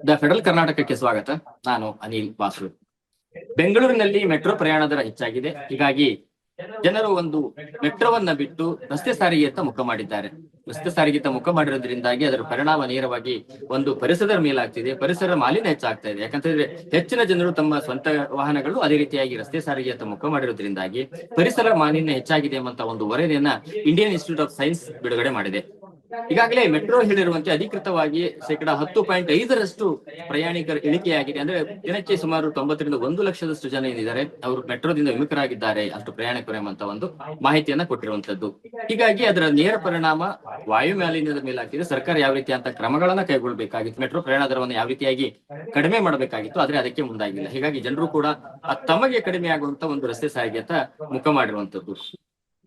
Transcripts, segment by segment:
The federal ಕರ್ನಾಟಕಕ್ಕೆ ಸ್ವಾಗತ. ನಾನು ಅನಿಲ್ ಬಾಸು. ಬೆಂಗಳೂರಿನಲ್ಲಿ ಮೆಟ್ರೋ ಪ್ರಯಾಣ ದರ ಹೆಚ್ಚಾಗಿದೆ. ಹೀಗಾಗಿ ಜನರು ಒಂದು ಮೆಟ್ರೋವನ್ನ ಬಿಟ್ಟು ರಸ್ತೆ ಸಾರಿಗೆಯತ್ತ ಮುಖ ಮಾಡಿದ್ದಾರೆ. ರಸ್ತೆ ಸಾರಿಗೆಯತ್ತ ಮುಖ ಮಾಡಿರೋದ್ರಿಂದಾಗಿ ಅದರ ಪರಿಣಾಮ ನೇರವಾಗಿ ಒಂದು ಪರಿಸರದ ಮೇಲಾಗ್ತಿದೆ. ಪರಿಸರ ಮಾಲಿನ್ಯ ಹೆಚ್ಚಾಗ್ತಾ ಇದೆ. ಯಾಕಂತಂದ್ರೆ ಹೆಚ್ಚಿನ ಜನರು ತಮ್ಮ ಸ್ವಂತ ವಾಹನಗಳು ಅದೇ ರೀತಿಯಾಗಿ ರಸ್ತೆ ಸಾರಿಗೆಯತ್ತ ಮುಖ ಮಾಡಿರೋದ್ರಿಂದಾಗಿ ಪರಿಸರ ಮಾಲಿನ್ಯ ಹೆಚ್ಚಾಗಿದೆ ಎಂಬಂತ ಒಂದು ವರದಿಯನ್ನ ಇಂಡಿಯನ್ ಇನ್ಸ್ಟಿಟ್ಯೂಟ್ ಆಫ್ ಸೈನ್ಸ್ ಬಿಡುಗಡೆ ಮಾಡಿದೆ. ಈಗಾಗಲೇ ಮೆಟ್ರೋ ಹೇಳಿರುವಂತೆ ಅಧಿಕೃತವಾಗಿ 10.5% ಪ್ರಯಾಣಿಕರ ಇಳಿಕೆಯಾಗಿದೆ. ಅಂದ್ರೆ ದಿನಕ್ಕೆ ಸುಮಾರು 90-1 ಲಕ್ಷದಷ್ಟು ಜನ ಏನಿದ್ದಾರೆ ಅವರು ಮೆಟ್ರೋದಿಂದ ವಿಮುಖರಾಗಿದ್ದಾರೆ, ಅಷ್ಟು ಪ್ರಯಾಣಿಕರು ಎಂಬಂತ ಒಂದು ಮಾಹಿತಿಯನ್ನ ಕೊಟ್ಟಿರುವಂತದ್ದು. ಹೀಗಾಗಿ ಅದರ ನೇರ ಪರಿಣಾಮ ವಾಯು ಮಾಲಿನ್ಯದ ಮೇಲೆ ಆಗ್ತಿದೆ. ಸರ್ಕಾರ ಯಾವ ರೀತಿಯಂತ ಕ್ರಮಗಳನ್ನ ಕೈಗೊಳ್ಳಬೇಕಾಗಿತ್ತು, ಮೆಟ್ರೋ ಪ್ರಯಾಣ ದರವನ್ನು ಯಾವ ರೀತಿಯಾಗಿ ಕಡಿಮೆ ಮಾಡಬೇಕಾಗಿತ್ತು, ಆದ್ರೆ ಅದಕ್ಕೆ ಮುಂದಾಗಿಲ್ಲ. ಹೀಗಾಗಿ ಜನರು ಕೂಡ ತಮಗೆ ಕಡಿಮೆ ಆಗುವಂತ ಒಂದು ರಸ್ತೆ ಸಾರಿಗೆಯತ್ತ ಮುಖ ಮಾಡಿರುವಂತದ್ದು.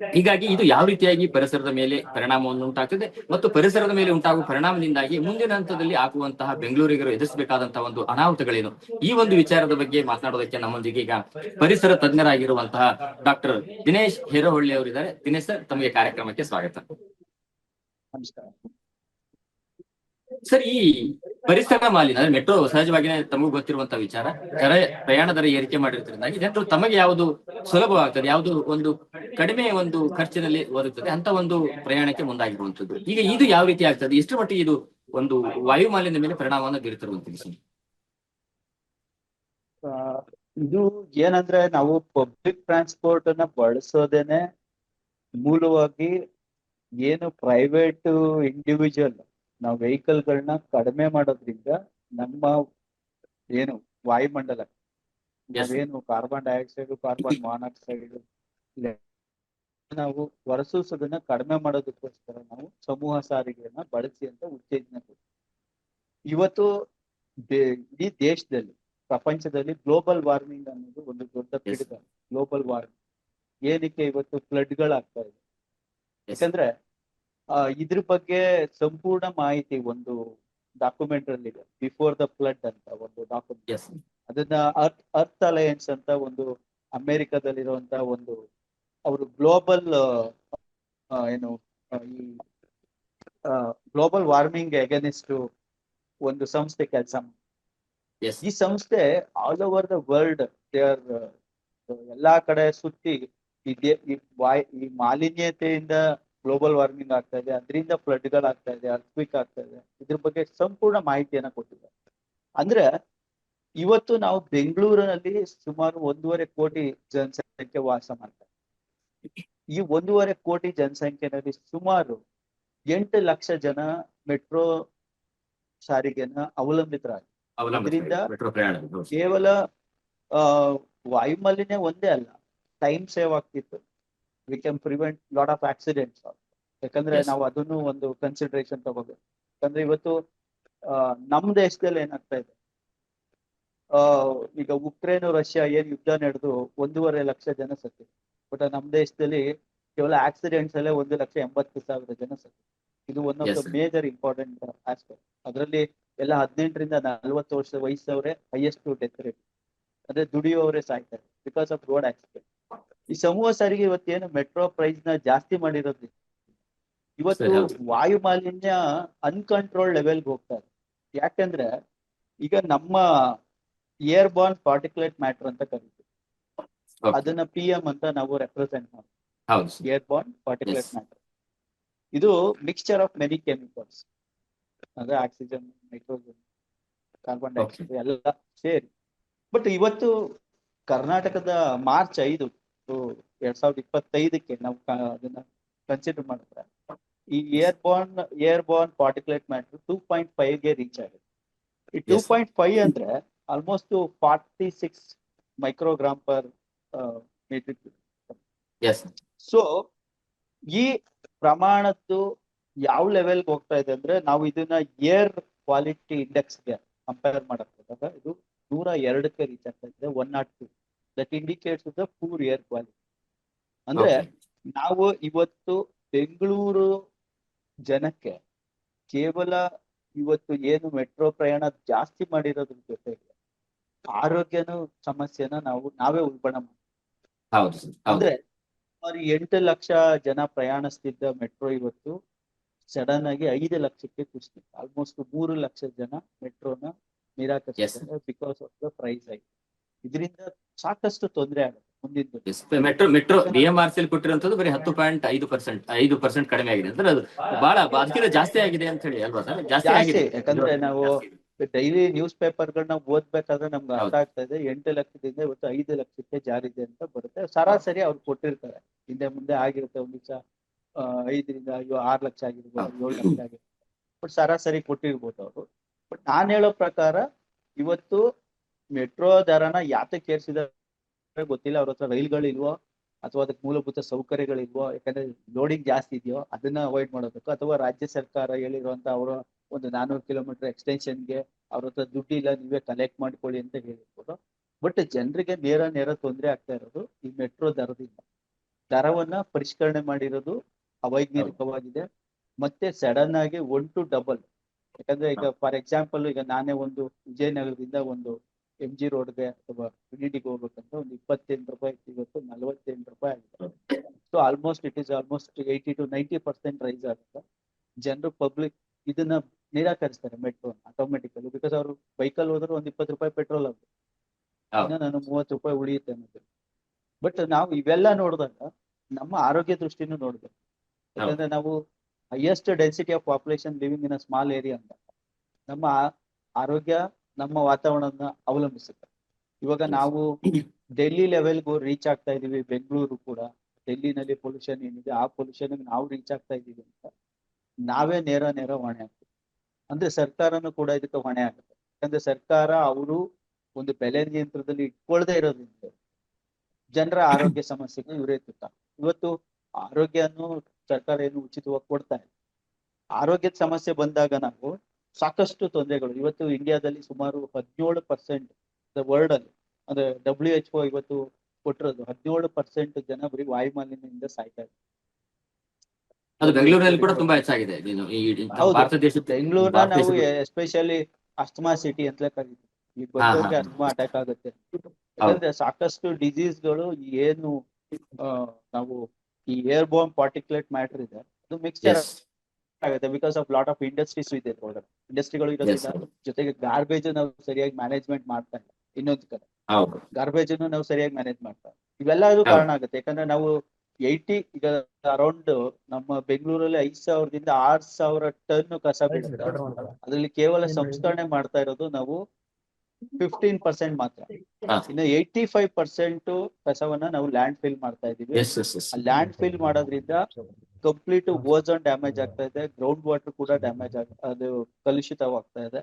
ಹೀಗಾಗಿ ಇದು ಯಾವ ರೀತಿಯಾಗಿ ಪರಿಸರದ ಮೇಲೆ ಪರಿಣಾಮವನ್ನು ಉಂಟಾಗ್ತದೆ ಮತ್ತು ಪರಿಸರದ ಮೇಲೆ ಉಂಟಾಗುವ ಪರಿಣಾಮದಿಂದಾಗಿ ಮುಂದಿನ ಹಂತದಲ್ಲಿ ಆಗುವಂತಹ ಬೆಂಗಳೂರಿಗರು ಎದುರಿಸಬೇಕಾದಂತಹ ಒಂದು ಅನಾಹುತಗಳೇನು, ಈ ಒಂದು ವಿಚಾರದ ಬಗ್ಗೆ ಮಾತನಾಡೋದಕ್ಕೆ ನಮ್ಮೊಂದಿಗೆ ಈಗ ಪರಿಸರ ತಜ್ಞರಾಗಿರುವಂತಹ ಡಾಕ್ಟರ್ ದಿನೇಶ್ ಹೇರಹೊಳ್ಳಿ ಅವರಿದ್ದಾರೆ. ದಿನೇಶ್ ಸರ್, ತಮಗೆ ಕಾರ್ಯಕ್ರಮಕ್ಕೆ ಸ್ವಾಗತ. ನಮಸ್ಕಾರ ಸರ್, ಈ ಪರಿಸರ ಮಾಲಿನ್ಯ ಅಂದ್ರೆ ಮೆಟ್ರೋ ಸಹಜವಾಗಿಯೇ ತಮಗೂ ಗೊತ್ತಿರುವಂತಹ ವಿಚಾರ, ಪ್ರಯಾಣ ದರ ಏರಿಕೆ ಮಾಡಿರೋದ್ರಿಂದಾಗಿ ಜನರು ತಮಗೆ ಯಾವುದು ಸುಲಭವಾಗ್ತದೆ, ಯಾವುದು ಒಂದು ಕಡಿಮೆ ಒಂದು ಖರ್ಚಿನಲ್ಲಿ ಒದಗುತ್ತದೆ ಅಂತ ಒಂದು ಪ್ರಯಾಣಕ್ಕೆ ಮುಂದಾಗಿರುವಂತದ್ದು. ಈಗ ಇದು ಯಾವ ರೀತಿ ಆಗ್ತದೆ, ಎಷ್ಟು ಮಟ್ಟಿಗೆ ಇದು ಒಂದು ವಾಯು ಮಾಲಿನ್ಯ ಮೇಲೆ ಪರಿಣಾಮವನ್ನು ಬೀರುತ್ತಿರುವಂತದ್ದು? ಇದು ಏನಂದ್ರೆ ನಾವು ಪಬ್ಲಿಕ್ ಟ್ರಾನ್ಸ್ಪೋರ್ಟ್ ಅನ್ನ ಬಳಸೋದೇನೆ ಮೂಲವಾಗಿ ಏನು ಪ್ರೈವೇಟ್ ಇಂಡಿವಿಜುವಲ್ ನಾವು ವೆಹಿಕಲ್ ಗಳನ್ನ ಕಡಿಮೆ ಮಾಡೋದ್ರಿಂದ ನಮ್ಮ ಏನು ವಾಯುಮಂಡಲ ನಾವೇನು ಕಾರ್ಬನ್ ಡೈಆಕ್ಸೈಡ್, ಕಾರ್ಬನ್ ಮಾನಾಕ್ಸೈಡ್ ನಾವು ಹೊರಸೂಸೋದನ್ನ ಕಡಿಮೆ ಮಾಡೋದಕ್ಕೋಸ್ಕರ ನಾವು ಸಮೂಹ ಸಾರಿಗೆಯನ್ನ ಬಳಸಿ ಅಂತ ಉತ್ತೇಜನ ಕೊಡ್ತೀವಿ. ಇವತ್ತು ಇಡೀ ದೇಶದಲ್ಲಿ, ಪ್ರಪಂಚದಲ್ಲಿ ಗ್ಲೋಬಲ್ ವಾರ್ಮಿಂಗ್ ಅನ್ನೋದು ಒಂದು ದೊಡ್ಡ ಪಿಡುಗ. ಗ್ಲೋಬಲ್ ವಾರ್ಮಿಂಗ್ ಏನಕ್ಕೆ ಇವತ್ತು ಫ್ಲಡ್ಗಳಾಗ್ತಾ ಇದೆ? ಯಾಕಂದ್ರೆ ಇದ್ರ ಬಗ್ಗೆ ಸಂಪೂರ್ಣ ಮಾಹಿತಿ ಒಂದು ಡಾಕ್ಯುಮೆಂಟ್ ಅಲ್ಲಿ ಇದೆ, ಬಿಫೋರ್ ದ ಫ್ಲಡ್ ಅಂತ ಒಂದು ಡಾಕ್ಯುಮೆಂಟ್. ಅದನ್ನ ಅರ್ತ್ ಅಲಯನ್ಸ್ ಅಂತ ಒಂದು ಅಮೆರಿಕದಲ್ಲಿರುವಂತ ಒಂದು ಅವರು ಗ್ಲೋಬಲ್ ಏನು ಈ ಗ್ಲೋಬಲ್ ವಾರ್ಮಿಂಗ್ ಅಗೇನಿಸ್ಟ್ ಒಂದು ಸಂಸ್ಥೆ ಕೆಲಸ. ಈ ಸಂಸ್ಥೆ ಆಲ್ ಓವರ್ ದ ವರ್ಲ್ಡ್ ಎಲ್ಲಾ ಕಡೆ ಸುತ್ತಿ ಈ ಮಾಲಿನ್ಯತೆಯಿಂದ ಗ್ಲೋಬಲ್ ವಾರ್ಮಿಂಗ್ ಆಗ್ತಾ ಇದೆ, ಅದರಿಂದ ಫ್ಲಡ್ಗಳಾಗ್ತಾ ಇದೆ, ಅರ್ಥಕ್ವಿಕ್ ಆಗ್ತಾ ಇದೆ, ಇದ್ರ ಬಗ್ಗೆ ಸಂಪೂರ್ಣ ಮಾಹಿತಿಯನ್ನ ಕೊಟ್ಟಿದ್ದಾರೆ. ಅಂದ್ರೆ ಇವತ್ತು ನಾವು ಬೆಂಗಳೂರಿನಲ್ಲಿ ಸುಮಾರು 1.5 ಕೋಟಿ ಜನಸಂಖ್ಯೆ ವಾಸ ಮಾಡ್ತಾರೆ. ಈ 1.5 ಕೋಟಿ ಜನಸಂಖ್ಯೆನಲ್ಲಿ ಸುಮಾರು 8 ಲಕ್ಷ ಜನ ಮೆಟ್ರೋ ಸಾರಿಗೆನ ಅವಲಂಬಿತರಾಗಿ. ಅದರಿಂದ ಕೇವಲ ವಾಯುಮಾಲಿನ್ಯ ಒಂದೇ ಅಲ್ಲ, ಟೈಮ್ ಸೇವ್ ಆಗ್ತಿತ್ತು. We can prevent lot of accidents. ಯಾಕಂದ್ರೆ ನಾವು ಅದನ್ನು ಒಂದು ಕನ್ಸಿಡರೇಷನ್ ತಗೋಬೇಕು. ಯಾಕಂದ್ರೆ ಇವತ್ತು ನಮ್ ದೇಶದಲ್ಲಿ ಏನಾಗ್ತಾ ಇದೆ, ಈಗ ಉಕ್ರೇನ್ ರಷ್ಯಾ ಏನ್ ಯುದ್ಧ ನಡೆದು 1.5 ಲಕ್ಷ ಜನ ಸತ್ತಿದೆ. ಬಟ್ ನಮ್ ದೇಶದಲ್ಲಿ ಕೇವಲ ಆಕ್ಸಿಡೆಂಟ್ಸ್ ಅಲ್ಲೇ 1,80,000 ಜನ ಸತ್ತಿದೆ. ಇದು one of the major important aspect. ಅದರಲ್ಲಿ ಎಲ್ಲ 18ರಿಂದ 40 ವರ್ಷ ವಯಸ್ಸವರೇ ಹೈಯೆಸ್ಟ್ ಡೆತ್ ರೇಟ್, ಅಂದ್ರೆ ದುಡಿಯೋವರೇ ಸಾಯ್ತಾರೆ ಬಿಕಾಸ್ ಆಫ್ ರೋಡ್ ಆಕ್ಸಿಡೆಂಟ್. ಈ ಸಮೂಹ ಸಾರಿಗೆ ಇವತ್ತೇನು ಮೆಟ್ರೋ ಪ್ರೈಸ್ ನ ಜಾಸ್ತಿ ಮಾಡಿರೋದ್ರಿಂದ ಇವತ್ತು ವಾಯು ಮಾಲಿನ್ಯ ಅನ್ಕಂಟ್ರೋಲ್ ಲೆವೆಲ್ಗೆ ಹೋಗ್ತಾ ಇದೆ. ಯಾಕಂದ್ರೆ ಈಗ ನಮ್ಮ ಏರ್ ಬಾರ್ನ್ ಪಾರ್ಟಿಕ್ಯುಲೇಟ್ ಮ್ಯಾಟರ್ ಅಂತ ಕರಿತೀವಿ, ಅದನ್ನ PM ಅಂತ ನಾವು ರೆಪ್ರೆಸೆಂಟ್ ಮಾಡ್ತೀವಿ. ಏರ್ ಬಾರ್ನ್ ಪಾರ್ಟಿಕ್ಯುಲೇಟ್ ಮ್ಯಾಟರ್ ಇದು ಮಿಕ್ಸ್ಚರ್ ಆಫ್ ಮೆನಿ ಕೆಮಿಕಲ್ಸ್, ಅಂದ್ರೆ ಆಕ್ಸಿಜನ್, ನೈಟ್ರೋಜನ್, ಕಾರ್ಬನ್ ಡೈಆಕ್ಸೈಡ್ ಎಲ್ಲ ಸೇರಿ. ಬಟ್ ಇವತ್ತು ಕರ್ನಾಟಕದ ಮಾರ್ಚ್ 5, 2025ಕ್ಕೆ ನಾವು ಅದನ್ನ ಕನ್ಸಿಡರ್ ಮಾಡಿದ್ರೆ ಈ ಏರ್ ಬಾರ್ನ್ ಪಾರ್ಟಿಕ್ಯುಲೇಟ್ ಮ್ಯಾಟರ್ 2.5ಗೆ ರೀಚ್ ಆಗಿದೆ. ಈ 2.5 ಅಂದ್ರೆ almost 46 microgram per metric. So ಈ ಪ್ರಮಾಣದ್ದು ಯಾವ ಲೆವೆಲ್ಗೆ ಹೋಗ್ತಾ ಇದೆ ಅಂದ್ರೆ, ನಾವು ಇದನ್ನ ಏರ್ ಕ್ವಾಲಿಟಿ ಇಂಡೆಕ್ಸ್ಗೆ ಕಂಪೇರ್ ಮಾಡಕ್ ಹೋದಾಗ ಇದು 102ಕ್ಕೆ ರೀಚ್ ಆಗ್ತಾ ಇದೆ. 102 that indicates the poor air quality. ಅಂದ್ರೆ ನಾವು ಇವತ್ತು ಬೆಂಗಳೂರು ಜನಕ್ಕೆ ಕೇವಲ ಇವತ್ತು ಏನು ಮೆಟ್ರೋ ಪ್ರಯಾಣ ಜಾಸ್ತಿ ಮಾಡಿರೋದ್ರ ಜೊತೆಗೆ ಆರೋಗ್ಯನೂ ಸಮಸ್ಯೆನ ನಾವೇ ಉಲ್ಬಣ ಮಾಡ್ತೀವಿ. ಅಂದ್ರೆ ಸುಮಾರು 8 ಲಕ್ಷ ಜನ ಪ್ರಯಾಣಿಸ್ತಿದ್ದ ಮೆಟ್ರೋ ಇವತ್ತು ಸಡನ್ ಆಗಿ 5 ಲಕ್ಷಕ್ಕೆ ಕುಸಿತು. ಆಲ್ಮೋಸ್ಟ್ 3 ಲಕ್ಷ ಜನ ಮೆಟ್ರೋನ ನಿರಾಕರಿಸಿದ್ದಾರೆ ಬಿಕಾಸ್ ಆಫ್ ದ ಪ್ರೈಸ್ ಆಗಿ. ಇದರಿಂದ ಸಾಕಷ್ಟು ತೊಂದರೆ ಆಗುತ್ತೆ ಮುಂದಿನ ದಿನ. ಮೆಟ್ರೋ BMRCL ಕೊಟ್ಟಿರುವಂತದ್ದು ಬರೀ 10.5% ಕಡಿಮೆ ಆಗಿದೆ ಅಂದ್ರೆ ಅದು ಬಹಳ ಅದಕ್ಕಿಂತ ಜಾಸ್ತಿ ಆಗಿದೆ ಅಂತ ಹೇಳಿ ಅಲ್ವಾ ಸರ್? ಜಾಸ್ತಿ ಆಗಿದೆ. ಯಾಕಂದ್ರೆ ನಾವು ಡೈಲಿ ನ್ಯೂಸ್ ಪೇಪರ್ಗಳನ್ನ ಓದ್ಬೇಕಾದ್ರೆ ನಮ್ಗೆ ಅರ್ಥ ಹೌದು. ಆಗ್ತಾ ಇದೆ 8 ಲಕ್ಷದಿಂದ ಇವತ್ತು 5 ಲಕ್ಷಕ್ಕೆ ಜಾರಿದೆ ಅಂತ ಬರುತ್ತೆ. ಸರಾಸರಿ ಅವ್ರು ಕೊಟ್ಟಿರ್ತಾರೆ, ಹಿಂದೆ ಮುಂದೆ ಆಗಿರುತ್ತೆ. ಒಂದ್ ದಿವಸ 5ರಿಂದ 6 ಲಕ್ಷ ಆಗಿರ್ಬೋದು, 7 ಲಕ್ಷ ಆಗಿರ್ಬೋದು, ಬಟ್ ಸರಾಸರಿ ಕೊಟ್ಟಿರ್ಬೋದು ಅವರು. ಬಟ್ ನಾನ್ ಹೇಳೋ ಪ್ರಕಾರ ಇವತ್ತು ಮೆಟ್ರೋ ದರನ ಯಾತಕ್ಕೆ ಏರ್ಸಿದಾರೆ ಗೊತ್ತಿಲ್ಲ. ಅವ್ರ ಹತ್ರ ರೈಲ್ಗಳಿಲ್ವೋ ಅಥವಾ ಅದಕ್ಕೆ ಮೂಲಭೂತ ಸೌಕರ್ಯಗಳಿಲ್ವೋ, ಯಾಕಂದ್ರೆ ಲೋಡಿಂಗ್ ಜಾಸ್ತಿ ಇದೆಯೋ ಅದನ್ನ ಅವಾಯ್ಡ್ ಮಾಡಬೇಕು, ಅಥವಾ ರಾಜ್ಯ ಸರ್ಕಾರ ಹೇಳಿರುವಂತ ಅವರ ಒಂದು 400 ಕಿಲೋಮೀಟರ್ ಎಕ್ಸ್ಟೆನ್ಷನ್ಗೆ ಅವ್ರ ಹತ್ರ ದುಡ್ಡಿಲ್ಲ, ನೀವೇ ಕಲೆಕ್ಟ್ ಮಾಡ್ಕೊಳ್ಳಿ ಅಂತ ಹೇಳಿರ್ಬೋದು. ಬಟ್ ಜನರಿಗೆ ನೇರ ತೊಂದರೆ ಆಗ್ತಾ ಇರೋದು ಈ ಮೆಟ್ರೋ ದರದಿಂದ. ದರವನ್ನ ಪರಿಷ್ಕರಣೆ ಮಾಡಿರೋದು ಅವೈಜ್ಞಾನಿಕವಾಗಿದೆ. ಮತ್ತೆ ಸಡನ್ ಆಗಿ 1 to double. ಯಾಕಂದ್ರೆ ಈಗ ಫಾರ್ ಎಕ್ಸಾಂಪಲ್ ಈಗ ನಾನೇ ಒಂದು ವಿಜಯನಗರದಿಂದ ಒಂದು MG ರೋಡ್ಗೆ ಅಥವಾ ಗೆ ಹೋಗ್ಬೇಕಂದ್ರೆ ಒಂದು 28 ರೂಪಾಯಿ ಇವತ್ತು 48 ರೂಪಾಯಿ ಆಗಿದೆ. So almost it is almost 80 to 90% rise ಆಗುತ್ತೆ. ಜನರು ಪಬ್ಲಿಕ್ ಇದನ್ನ ನಿರಾಕರಿಸ್ತಾರೆ ಮೆಟ್ರೋ ಆಟೋಮೆಟಿಕಲಿ. ಬಿಕಾಸ್ ಅವರು ಬೈಕಲ್ಲಿ ಹೋದ್ರೆ ಒಂದು 20 ರೂಪಾಯಿ ಪೆಟ್ರೋಲ್ ಆಗುತ್ತೆ, ನಾನು 30 ರೂಪಾಯಿ ಉಳಿಯುತ್ತೆ ಅನ್ನೋದು. ಬಟ್ ನಾವು ಇವೆಲ್ಲ ನೋಡಿದಾಗ ನಮ್ಮ ಆರೋಗ್ಯ ದೃಷ್ಟಿನೂ ನೋಡ್ಬೇಕು. ಯಾಕಂದ್ರೆ ನಾವು highest density of population living in a small area ಅಂತ ನಮ್ಮ ಆರೋಗ್ಯ ನಮ್ಮ ವಾತಾವರಣನ ಅವಲಂಬಿಸುತ್ತೆ. ಇವಾಗ ನಾವು ಡೆಲ್ಲಿ ಲೆವೆಲ್ಗೂ ರೀಚ್ ಆಗ್ತಾ ಇದೀವಿ, ಬೆಂಗಳೂರು ಕೂಡ. ಡೆಲ್ಲಿನಲ್ಲಿ ಪೊಲ್ಯೂಷನ್ ಏನಿದೆ ಆ ಪೊಲ್ಯೂಷನ್ ನಾವು ರೀಚ್ ಆಗ್ತಾ ಇದೀವಿ ಅಂತ ನಾವೇ ನೇರ ಹೊಣೆ ಆಗ್ತೀವಿ. ಅಂದ್ರೆ ಸರ್ಕಾರನು ಕೂಡ ಇದಕ್ಕೆ ಹೊಣೆ ಆಗುತ್ತೆ. ಯಾಕಂದ್ರೆ ಸರ್ಕಾರ ಅವರು ಒಂದು ಬೆಲೆ ನಿಯಂತ್ರಣದಲ್ಲಿ ಇಟ್ಕೊಳ್ದೇ ಇರೋದ್ರಿಂದ ಜನರ ಆರೋಗ್ಯ ಸಮಸ್ಯೆಗೆ ಇವರೇ ತುತ್ತ. ಇವತ್ತು ಆರೋಗ್ಯನು ಸರ್ಕಾರ ಏನು ಉಚಿತವಾಗಿ ಕೊಡ್ತಾ ಇದೆ. ಆರೋಗ್ಯದ ಸಮಸ್ಯೆ ಬಂದಾಗ ನಾವು ಸಾಕಷ್ಟು ತೊಂದರೆಗಳು. ಇವತ್ತು ಇಂಡಿಯಾದಲ್ಲಿ ಸುಮಾರು 17% ವರ್ಲ್ಡ್ ಅಲ್ಲಿ ಅಂದ್ರೆ WHO ಇವತ್ತು ಕೊಟ್ಟಿರೋದು 17% ಜನ ಬರೀ ವಾಯುಮಾಲಿನ್ಯದಿಂದ ಸಾಯ್ತಾ ಇದ್ದಾರೆ. ಅದು ಬೆಂಗಳೂರಿನಲ್ಲಿ ಕೂಡ ತುಂಬಾ ಹೆಚ್ಚಾಗಿದೆ. ಭಾರತ ದೇಶದ ಬೆಂಗಳೂರನ್ನ ನಾವು ಎಸ್ಪೆಷಲಿ ಅಸ್ತಮಾ ಸಿಟಿ ಅಂತಲೇ ಕರೀತೀವಿ. ಈ ಬಂದವ್ರಿಗೆ ಅಸ್ತಮಾ ಅಟ್ಯಾಕ್ ಆಗುತ್ತೆ. ಯಾಕಂದ್ರೆ ಸಾಕಷ್ಟು ಡಿಸೀಸ್ಗಳು ಏನು ನಾವು ಈ ಏರ್ ಬೋರ್ನ್ ಪಾರ್ಟಿಕ್ಯುಲೇಟ್ ಮ್ಯಾಟರ್ ಇದೆ ಅದು ಮಿಕ್ಸ್ಚರ್ ಆಗುತ್ತೆ. Because of lot of industries ಇದೆ, ಇಂಡಸ್ಟ್ರಿಗಳು ಇರೋದ್ರಿಂದ. ಜೊತೆಗೆ ಗಾರ್ಬೇಜ್ ನಾವು ಸರಿಯಾಗಿ ಮ್ಯಾನೇಜ್ಮೆಂಟ್ ಮಾಡ್ತಾ ಇಲ್ಲ. ಇನ್ನೊಂದು ಕಡೆ ಗಾರ್ಬೇಜ್ ನಾವು ಸರಿಯಾಗಿ ಮ್ಯಾನೇಜ್ ಮಾಡ್ತಾ ಇವೆಲ್ಲದೂ ಕಾರಣ ಆಗುತ್ತೆ. ಯಾಕಂದ್ರೆ ನಾವು 80 ಈಗ ಅರೌಂಡ್ ನಮ್ಮ ಬೆಂಗಳೂರಲ್ಲಿ 5,000ದಿಂದ 6,000 ಟನ್ ಕಸ ಬೀಳುತ್ತೆ. ಅದ್ರಲ್ಲಿ ಕೇವಲ ಸಂಸ್ಕರಣೆ ಮಾಡ್ತಾ ಇರೋದು ನಾವು 15% ಮಾತ್ರ. ಇನ್ನು 85% ಕಸವನ್ನ ನಾವು ಲ್ಯಾಂಡ್ ಫಿಲ್ ಮಾಡ್ತಾ ಇದೀವಿ. ಲ್ಯಾಂಡ್ ಫಿಲ್ ಮಾಡೋದ್ರಿಂದ ಕಂಪ್ಲೀಟ್ ಓಝೋನ್ ಡ್ಯಾಮೇಜ್ ಆಗ್ತಾ ಇದೆ, ಗ್ರೌಂಡ್ ವಾಟರ್ ಕೂಡ ಡ್ಯಾಮೇಜ್ ಅದು ಕಲುಷಿತವಾಗ್ತಾ ಇದೆ,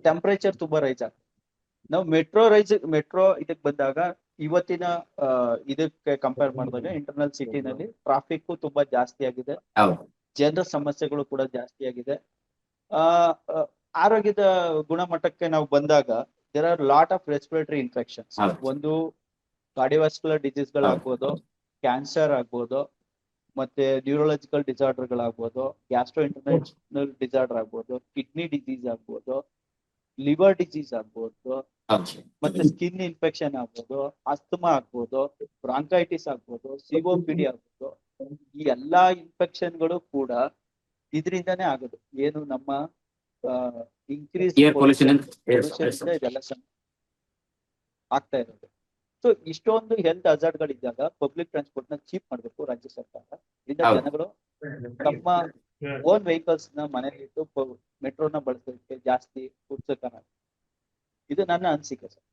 ಟೆಂಪರೇಚರ್ ತುಂಬಾ ರೈಸ್ ಆಗ್ತದೆ. ನಾವು ಮೆಟ್ರೋ ಇದಕ್ಕೆ ಬಂದಾಗ ಇವತ್ತಿನ ಇದಕ್ಕೆ ಕಂಪೇರ್ ಮಾಡಿದಾಗ ಇಂಟರ್ನಲ್ ಸಿಟಿನಲ್ಲಿ ಟ್ರಾಫಿಕ್ ತುಂಬಾ ಜಾಸ್ತಿ ಆಗಿದೆ, ಜನರ ಸಮಸ್ಯೆಗಳು ಕೂಡ ಜಾಸ್ತಿ ಆಗಿದೆ. ಆರೋಗ್ಯದ ಗುಣಮಟ್ಟಕ್ಕೆ ನಾವು ಬಂದಾಗ there are lot of respiratory infections. ಒಂದು ಕಾರ್ಡಿಯೋವಾಸ್ಕ್ಯುಲರ್ ಡಿಸೀಸ್ ಗಳಾಗ್ಬೋದು, ಕ್ಯಾನ್ಸರ್ ಆಗ್ಬೋದು, ಮತ್ತೆ ನ್ಯೂರೋಲಾಜಿಕಲ್ ಡಿಸಾರ್ಡರ್ ಗಳಾಗ್ಬೋದು, ಗ್ಯಾಸ್ಟ್ರೋ ಇಂಟರ್ನಲ್ ಡಿಸಾರ್ಡರ್ ಆಗ್ಬೋದು, ಕಿಡ್ನಿ ಡಿಸೀಸ್ ಆಗ್ಬೋದು, ಲಿವರ್ ಡಿಸೀಸ್ ಆಗ್ಬೋದು, ಮತ್ತೆ ಸ್ಕಿನ್ ಇನ್ಫೆಕ್ಷನ್ ಆಗ್ಬೋದು, ಅಸ್ತಮಾ ಆಗ್ಬೋದು, ಬ್ರಾಂಕೈಟಿಸ್ ಆಗ್ಬೋದು, COPD ಆಗ್ಬೋದು. ಈ ಎಲ್ಲಾ ಇನ್ಫೆಕ್ಷನ್ಗಳು ಕೂಡ ಇದರಿಂದಾನೇ ಆಗೋದು. ಏನು ನಮ್ಮ ಇನ್ಕ್ರೀಸ್ ಪೊಲ್ಯೂಷನ್ ಇದೆಲ್ಲ ಆಗ್ತಾ ಇರೋದು. ಸೊ ಇಷ್ಟೊಂದು ಹೆಲ್ತ್ ಹಜಾರ್ಡ್ಗಳಿದ್ದಾಗ ಪಬ್ಲಿಕ್ ಟ್ರಾನ್ಸ್ಪೋರ್ಟ್ ನ ಚೀಪ್ ಮಾಡ್ಬೇಕು ರಾಜ್ಯ ಸರ್ಕಾರ. ಇದರಿಂದ ಜನಗಳು ತಮ್ಮ ಓನ್ ವೆಹಿಕಲ್ಸ್ ನ ಮನೆಯಲ್ಲಿ ಇಟ್ಟು ಮೆಟ್ರೋನ ಬಳಸೋದಕ್ಕೆ ಜಾಸ್ತಿ ಉತ್ಸುಕರ. ಇದು ನನ್ನ ಅನಿಸಿಕೆ ಸರ್.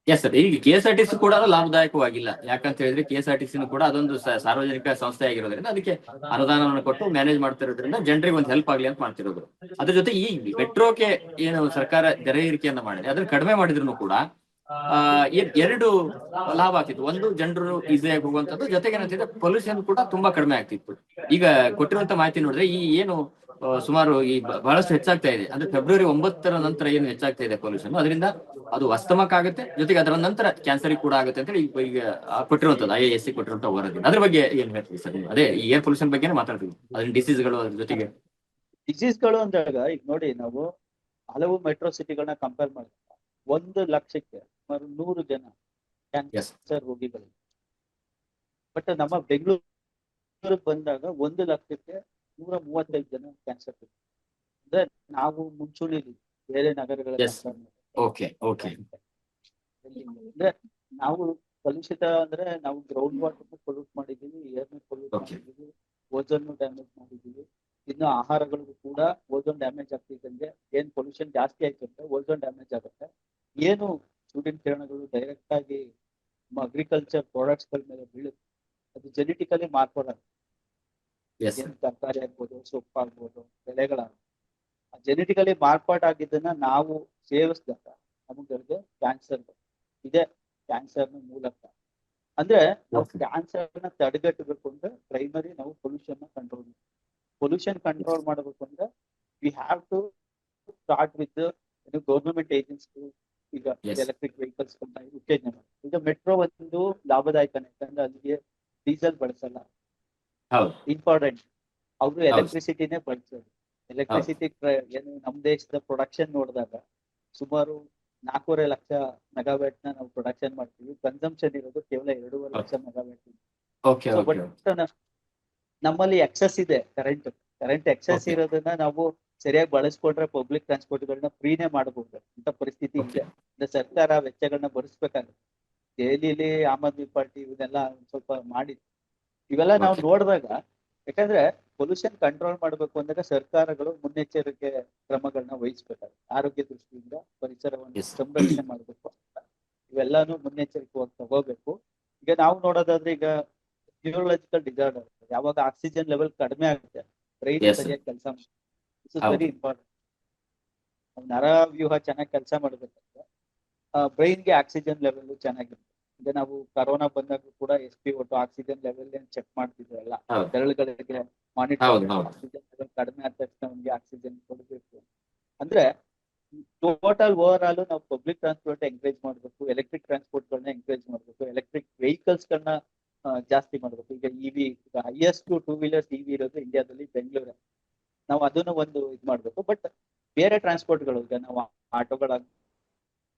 Yes sir. ಈಗ KSRTC ಕೂಡ ಲಾಭದಾಯಕವಾಗಿಲ್ಲ. ಯಾಕಂತ ಹೇಳಿದ್ರೆ KSRTC ಕೂಡ ಅದೊಂದು ಸಾರ್ವಜನಿಕ ಸಂಸ್ಥೆ ಆಗಿರೋದ್ರಿಂದ ಅದಕ್ಕೆ ಅನುದಾನವನ್ನು ಕೊಟ್ಟು ಮ್ಯಾನೇಜ್ ಮಾಡ್ತಿರೋದ್ರಿಂದ ಜನರಿಗೆ ಒಂದು ಹೆಲ್ಪ್ ಆಗ್ಲಿ ಅಂತ ಮಾಡ್ತಿರೋದು. ಅದ್ರ ಜೊತೆ ಈ ಮೆಟ್ರೋಗೆ ಏನು ಸರ್ಕಾರ ದರ ಏರಿಕೆಯನ್ನ ಮಾಡಿದೆ ಅದನ್ನ ಕಡಿಮೆ ಮಾಡಿದ್ರು ಕೂಡ ಎರಡು ಲಾಭ ಆಗ್ತಿತ್ತು. ಒಂದು, ಜನರು ಈಸಿಯಾಗಿ ಹೋಗುವಂತದ್ದು, ಜೊತೆಗೆ ಏನಂತಿದೆ ಪೊಲ್ಯೂಷನ್ ಕೂಡ ತುಂಬಾ ಕಡಿಮೆ ಆಗ್ತಿತ್ತು. ಈಗ ಕೊಟ್ಟಿರುವಂತ ಮಾಹಿತಿ ನೋಡಿದ್ರೆ ಈ ಏನು ಸುಮಾರು ಈ ಬಹಳಷ್ಟು ಹೆಚ್ಚಾಗ್ತಾ ಇದೆ. ಅಂದ್ರೆ ಫೆಬ್ರವರಿ 9ರ ನಂತರ ಏನು ಹೆಚ್ಚಾಗ್ತಾ ಇದೆ ಪೊಲ್ಯೂಷನ್, ಅದರಿಂದ ಅದು ಅಸ್ತಮಕ್ಕಾಗುತ್ತೆ, ಜೊತೆಗೆ ಅದರ ನಂತರ ಕ್ಯಾನ್ಸರ್ ಕೂಡ ಆಗುತ್ತೆ ಅಂತ ಹೇಳಿ ಈಗ ಕೊಟ್ಟಿರುವಂತದ್ದು IISc ಕೊಟ್ಟಿರುವಂತ ವರದಿ. ಅದ್ರ ಬಗ್ಗೆ ಏನ್ ಹೇಳ್ತೀವಿ ಸರ್? ಅದೇ ಈ ಏರ್ ಪೊಲ್ಯೂಷನ್ ಬಗ್ಗೆ ಮಾತಾಡ್ತೀವಿ, ಅದ್ರ ಡಿಸೀಸ್ಗಳು, ಅದ್ರ ಜೊತೆಗೆ ಡಿಸೀಸ್ಗಳು ಅಂದಾಗ ಈಗ ನೋಡಿ, ನಾವು ಹಲವು ಮೆಟ್ರೋ ಸಿಟಿಗಳನ್ನ ಕಂಪೇರ್ ಮಾಡಿದಾಗ 1 ಲಕ್ಷಕ್ಕೆ ಸುಮಾರು 100 ಜನ ಕ್ಯಾನ್ಸರ್ ರೋಗಿಗಳು. ಬಟ್ ನಮ್ಮ ಬೆಂಗಳೂರು ಬಂದಾಗ 1 ಲಕ್ಷಕ್ಕೆ 135 ಜನ ಕ್ಯಾನ್ಸರ್ ಅಂದ್ರೆ ನಾವು ಮುಂಚೂಣಿಲಿ ಬೇರೆ ನಗರಗಳ ಎಸ್. Okay okay. ಅಂದ್ರೆ ನಾವು ಕಲುಷಿತ ಅಂದ್ರೆ ನಾವು ಗ್ರೌಂಡ್ ವಾಟರ್ ಪೊಲ್ಯೂಟ್ ಮಾಡಿದೀವಿ, ಏರ್ ಪೊಲ್ಯೂಟ್ Okay. ಮಾಡಿದೀವಿ, ಓಝೋನ್ ಡ್ಯಾಮೇಜ್ ಮಾಡಿದೀವಿ. ಇನ್ನು ಆಹಾರಗಳಿಗೂ ಕೂಡ ಓಝೋನ್ ಡ್ಯಾಮೇಜ್ ಆಗ್ತಿದ್ದಂಗೆ ಏನ್ ಪೊಲ್ಯೂಷನ್ ಜಾಸ್ತಿ ಆಯ್ತು ಅಂದ್ರೆ ಓಝೋನ್ ಡ್ಯಾಮೇಜ್ ಆಗುತ್ತೆ. ಏನು ಸೂರ್ಯನ ಕಿರಣಗಳು ಡೈರೆಕ್ಟ್ ಆಗಿ ಅಗ್ರಿಕಲ್ಚರ್ ಪ್ರಾಡಕ್ಟ್ಸ್ ಗಳ ಮೇಲೆ ಬೀಳುತ್ತೆ, ಅದು ಜೆನೆಟಿಕಲಿ ಮಾರ್ಪಾಡಾಗುತ್ತೆ. ಎಸ್. ಏನ್ ತರಕಾರಿ ಆಗ್ಬೋದು, ಸೊಪ್ಪು ಆಗ್ಬೋದು, ಬೆಳೆಗಳಾಗ್ಬೋದು, ಜೆನೆಟಿಕಲಿ ಮಾರ್ಪಾಡಾಗಿದ್ದನ್ನ ನಾವು ಸೇವಿಸಿದಾಗ ನಮಗೆ ಕ್ಯಾನ್ಸರ್ ಇದೆ. ಕ್ಯಾನ್ಸರ್ನ ಮೂಲಕ ಅಂದ್ರೆ ನಾವು Okay. ಕ್ಯಾನ್ಸರ್ನ ತಡೆಗಟ್ಟಬೇಕು ಅಂದ್ರೆ ಪ್ರೈಮರಿ ನಾವು ಪೊಲ್ಯೂಷನ್ ಕಂಟ್ರೋಲ್ ಮಾಡಬೇಕು ಅಂದ್ರೆ we have to start with government agency. ಈಗ Yes. ಎಲೆಕ್ಟ್ರಿಕ್ ವೆಹಿಕಲ್ಸ್ ಉತ್ತೇಜನ ಮಾಡಿ. ಈಗ ಮೆಟ್ರೋ ಒಂದು ಲಾಭದಾಯಕನೇ, ಯಾಕಂದ್ರೆ ಅಲ್ಲಿಗೆ ಡೀಸೆಲ್ ಬಳಸಲ್ಲ. ಹೌದು. ಇಂಪಾರ್ಟೆಂಟ್ ಅವರು ಹೌದು. ಎಲೆಕ್ಟ್ರಿಸಿಟಿನೇ ಬಳಸೋದು. ಎಲೆಕ್ಟ್ರಿಸಿಟಿ ಏನು ನಮ್ಮ ದೇಶದ ಪ್ರೊಡಕ್ಷನ್ ನೋಡಿದಾಗ ಸುಮಾರು 4.5 ಲಕ್ಷ ಮೆಗಾವ್ಯಾಟ್ ನ ನಾವು ಪ್ರೊಡಕ್ಷನ್ ಮಾಡ್ತೀವಿ. ಕನ್ಸಂಪ್ಷನ್ ಇರೋದು ಕೇವಲ 2.5 lakh megawatt. Okay so okay. But ನಮ್ಮಲ್ಲಿ ಎಕ್ಸೆಸ್ ಇದೆ ಕರೆಂಟ್ ಎಕ್ಸೆಸ್ Okay. ಇರೋದನ್ನ ನಾವು ಸರಿಯಾಗಿ ಬಳಸ್ಕೊಂಡ್ರೆ ಪಬ್ಲಿಕ್ ಟ್ರಾನ್ಸ್ಪೋರ್ಟ್ ಗಳನ್ನ ಫ್ರೀನೇ ಮಾಡಬಹುದು ಅಂತ ಪರಿಸ್ಥಿತಿ Okay. ಇದೆ. ಅಂದ್ರೆ ಸರ್ಕಾರ ವೆಚ್ಚಗಳನ್ನ ಭರಿಸ್ಬೇಕಾಗುತ್ತೆ. ದೆಹಲಿಲಿ ಆಮ್ ಆದ್ಮಿ ಪಾರ್ಟಿ ಇವನ್ನೆಲ್ಲ ಒಂದ್ ಸ್ವಲ್ಪ ಮಾಡಿ ಇವೆಲ್ಲ ನಾವು Okay. ನೋಡಿದಾಗ, ಯಾಕಂದ್ರೆ ಪೊಲ್ಯೂಷನ್ ಕಂಟ್ರೋಲ್ ಮಾಡಬೇಕು ಅಂದಾಗ ಸರ್ಕಾರಗಳು ಮುನ್ನೆಚ್ಚರಿಕೆ ಕ್ರಮಗಳನ್ನ ವಹಿಸ್ಬೇಕಾಗುತ್ತೆ. ಆರೋಗ್ಯ ದೃಷ್ಟಿಯಿಂದ ಪರಿಸರವನ್ನು Yes. ಸಂರಕ್ಷಣೆ ಮಾಡಬೇಕು ಅಂತ ಇವೆಲ್ಲಾನು ಮುನ್ನೆಚ್ಚರಿಕೆವಾಗಿ ತಗೋಬೇಕು. ಈಗ ನಾವು ನೋಡೋದಾದ್ರೆ ಈಗ ನ್ಯೂರಲಾಜಿಕಲ್ ಡಿಸಾರ್ಡರ್, ಯಾವಾಗ ಆಕ್ಸಿಜನ್ ಲೆವೆಲ್ ಕಡಿಮೆ ಆಗುತ್ತೆ ಬ್ರೈನ್ Yes, sir. ಸರಿಯಾಗಿ ಕೆಲಸ ಇಸ್ ಹೌದು. Very important. ನರ ವ್ಯೂಹ ಚೆನ್ನಾಗಿ ಕೆಲಸ ಮಾಡಬೇಕಂದ್ರೆ ಬ್ರೈನ್ಗೆ ಆಕ್ಸಿಜನ್ ಲೆವೆಲ್ ಚೆನ್ನಾಗಿರುತ್ತೆ. ಈಗ ನಾವು ಕರೋನಾ ಬಂದಾಗ ಕೂಡ SpO2 ಆಕ್ಸಿಜನ್ ಲೆವೆಲ್ ಚೆಕ್ ಮಾಡ್ತಿದ್ವಲ್ಲ, ಹೌದು. ಬೆರಳುಗಳಿಗೆ ಮಾನಿಟರ್ ಹೌದು, ಹೌದು. ಆಕ್ಸಿಜನ್ ಲೆವೆಲ್ ಕಡಿಮೆ ಆದ ತಕ್ಷಣ ನಮ್ಗೆ ಆಕ್ಸಿಜನ್ ಕೊಡಬೇಕು. ಅಂದ್ರೆ ಟೋಟಲ್ ಓವರ್ ಆಲ್ ನಾವು ಪಬ್ಲಿಕ್ ಟ್ರಾನ್ಸ್ಪೋರ್ಟ್ ಎಂಕರೇಜ್ ಮಾಡಬೇಕು, ಎಲೆಕ್ಟ್ರಿಕ್ ಟ್ರಾನ್ಸ್ಪೋರ್ಟ್ ಗಳನ್ನ ಎಂಕರೇಜ್ ಮಾಡಬೇಕು, ಎಲೆಕ್ಟ್ರಿಕ್ ವೆಹಿಕಲ್ಸ್ ಗಳನ್ನ ಜಾಸ್ತಿ ಮಾಡಬೇಕು. ಈಗ ಇವಿ, ಈಗ ಹೈಯೆಸ್ಟ್ 2 ವೀಲರ್ಸ್ ಇವಿ ಇರೋದು ಇಂಡಿಯಾದಲ್ಲಿ ಬೆಂಗಳೂರು. ನಾವು ಅದನ್ನು ಒಂದು ಇದು ಮಾಡ್ಬೇಕು. ಬಟ್ ಬೇರೆ ಟ್ರಾನ್ಸ್ಪೋರ್ಟ್ ಗಳು, ಈಗ ನಾವು ಆಟೋಗಳಾಗ್ಬೋದು,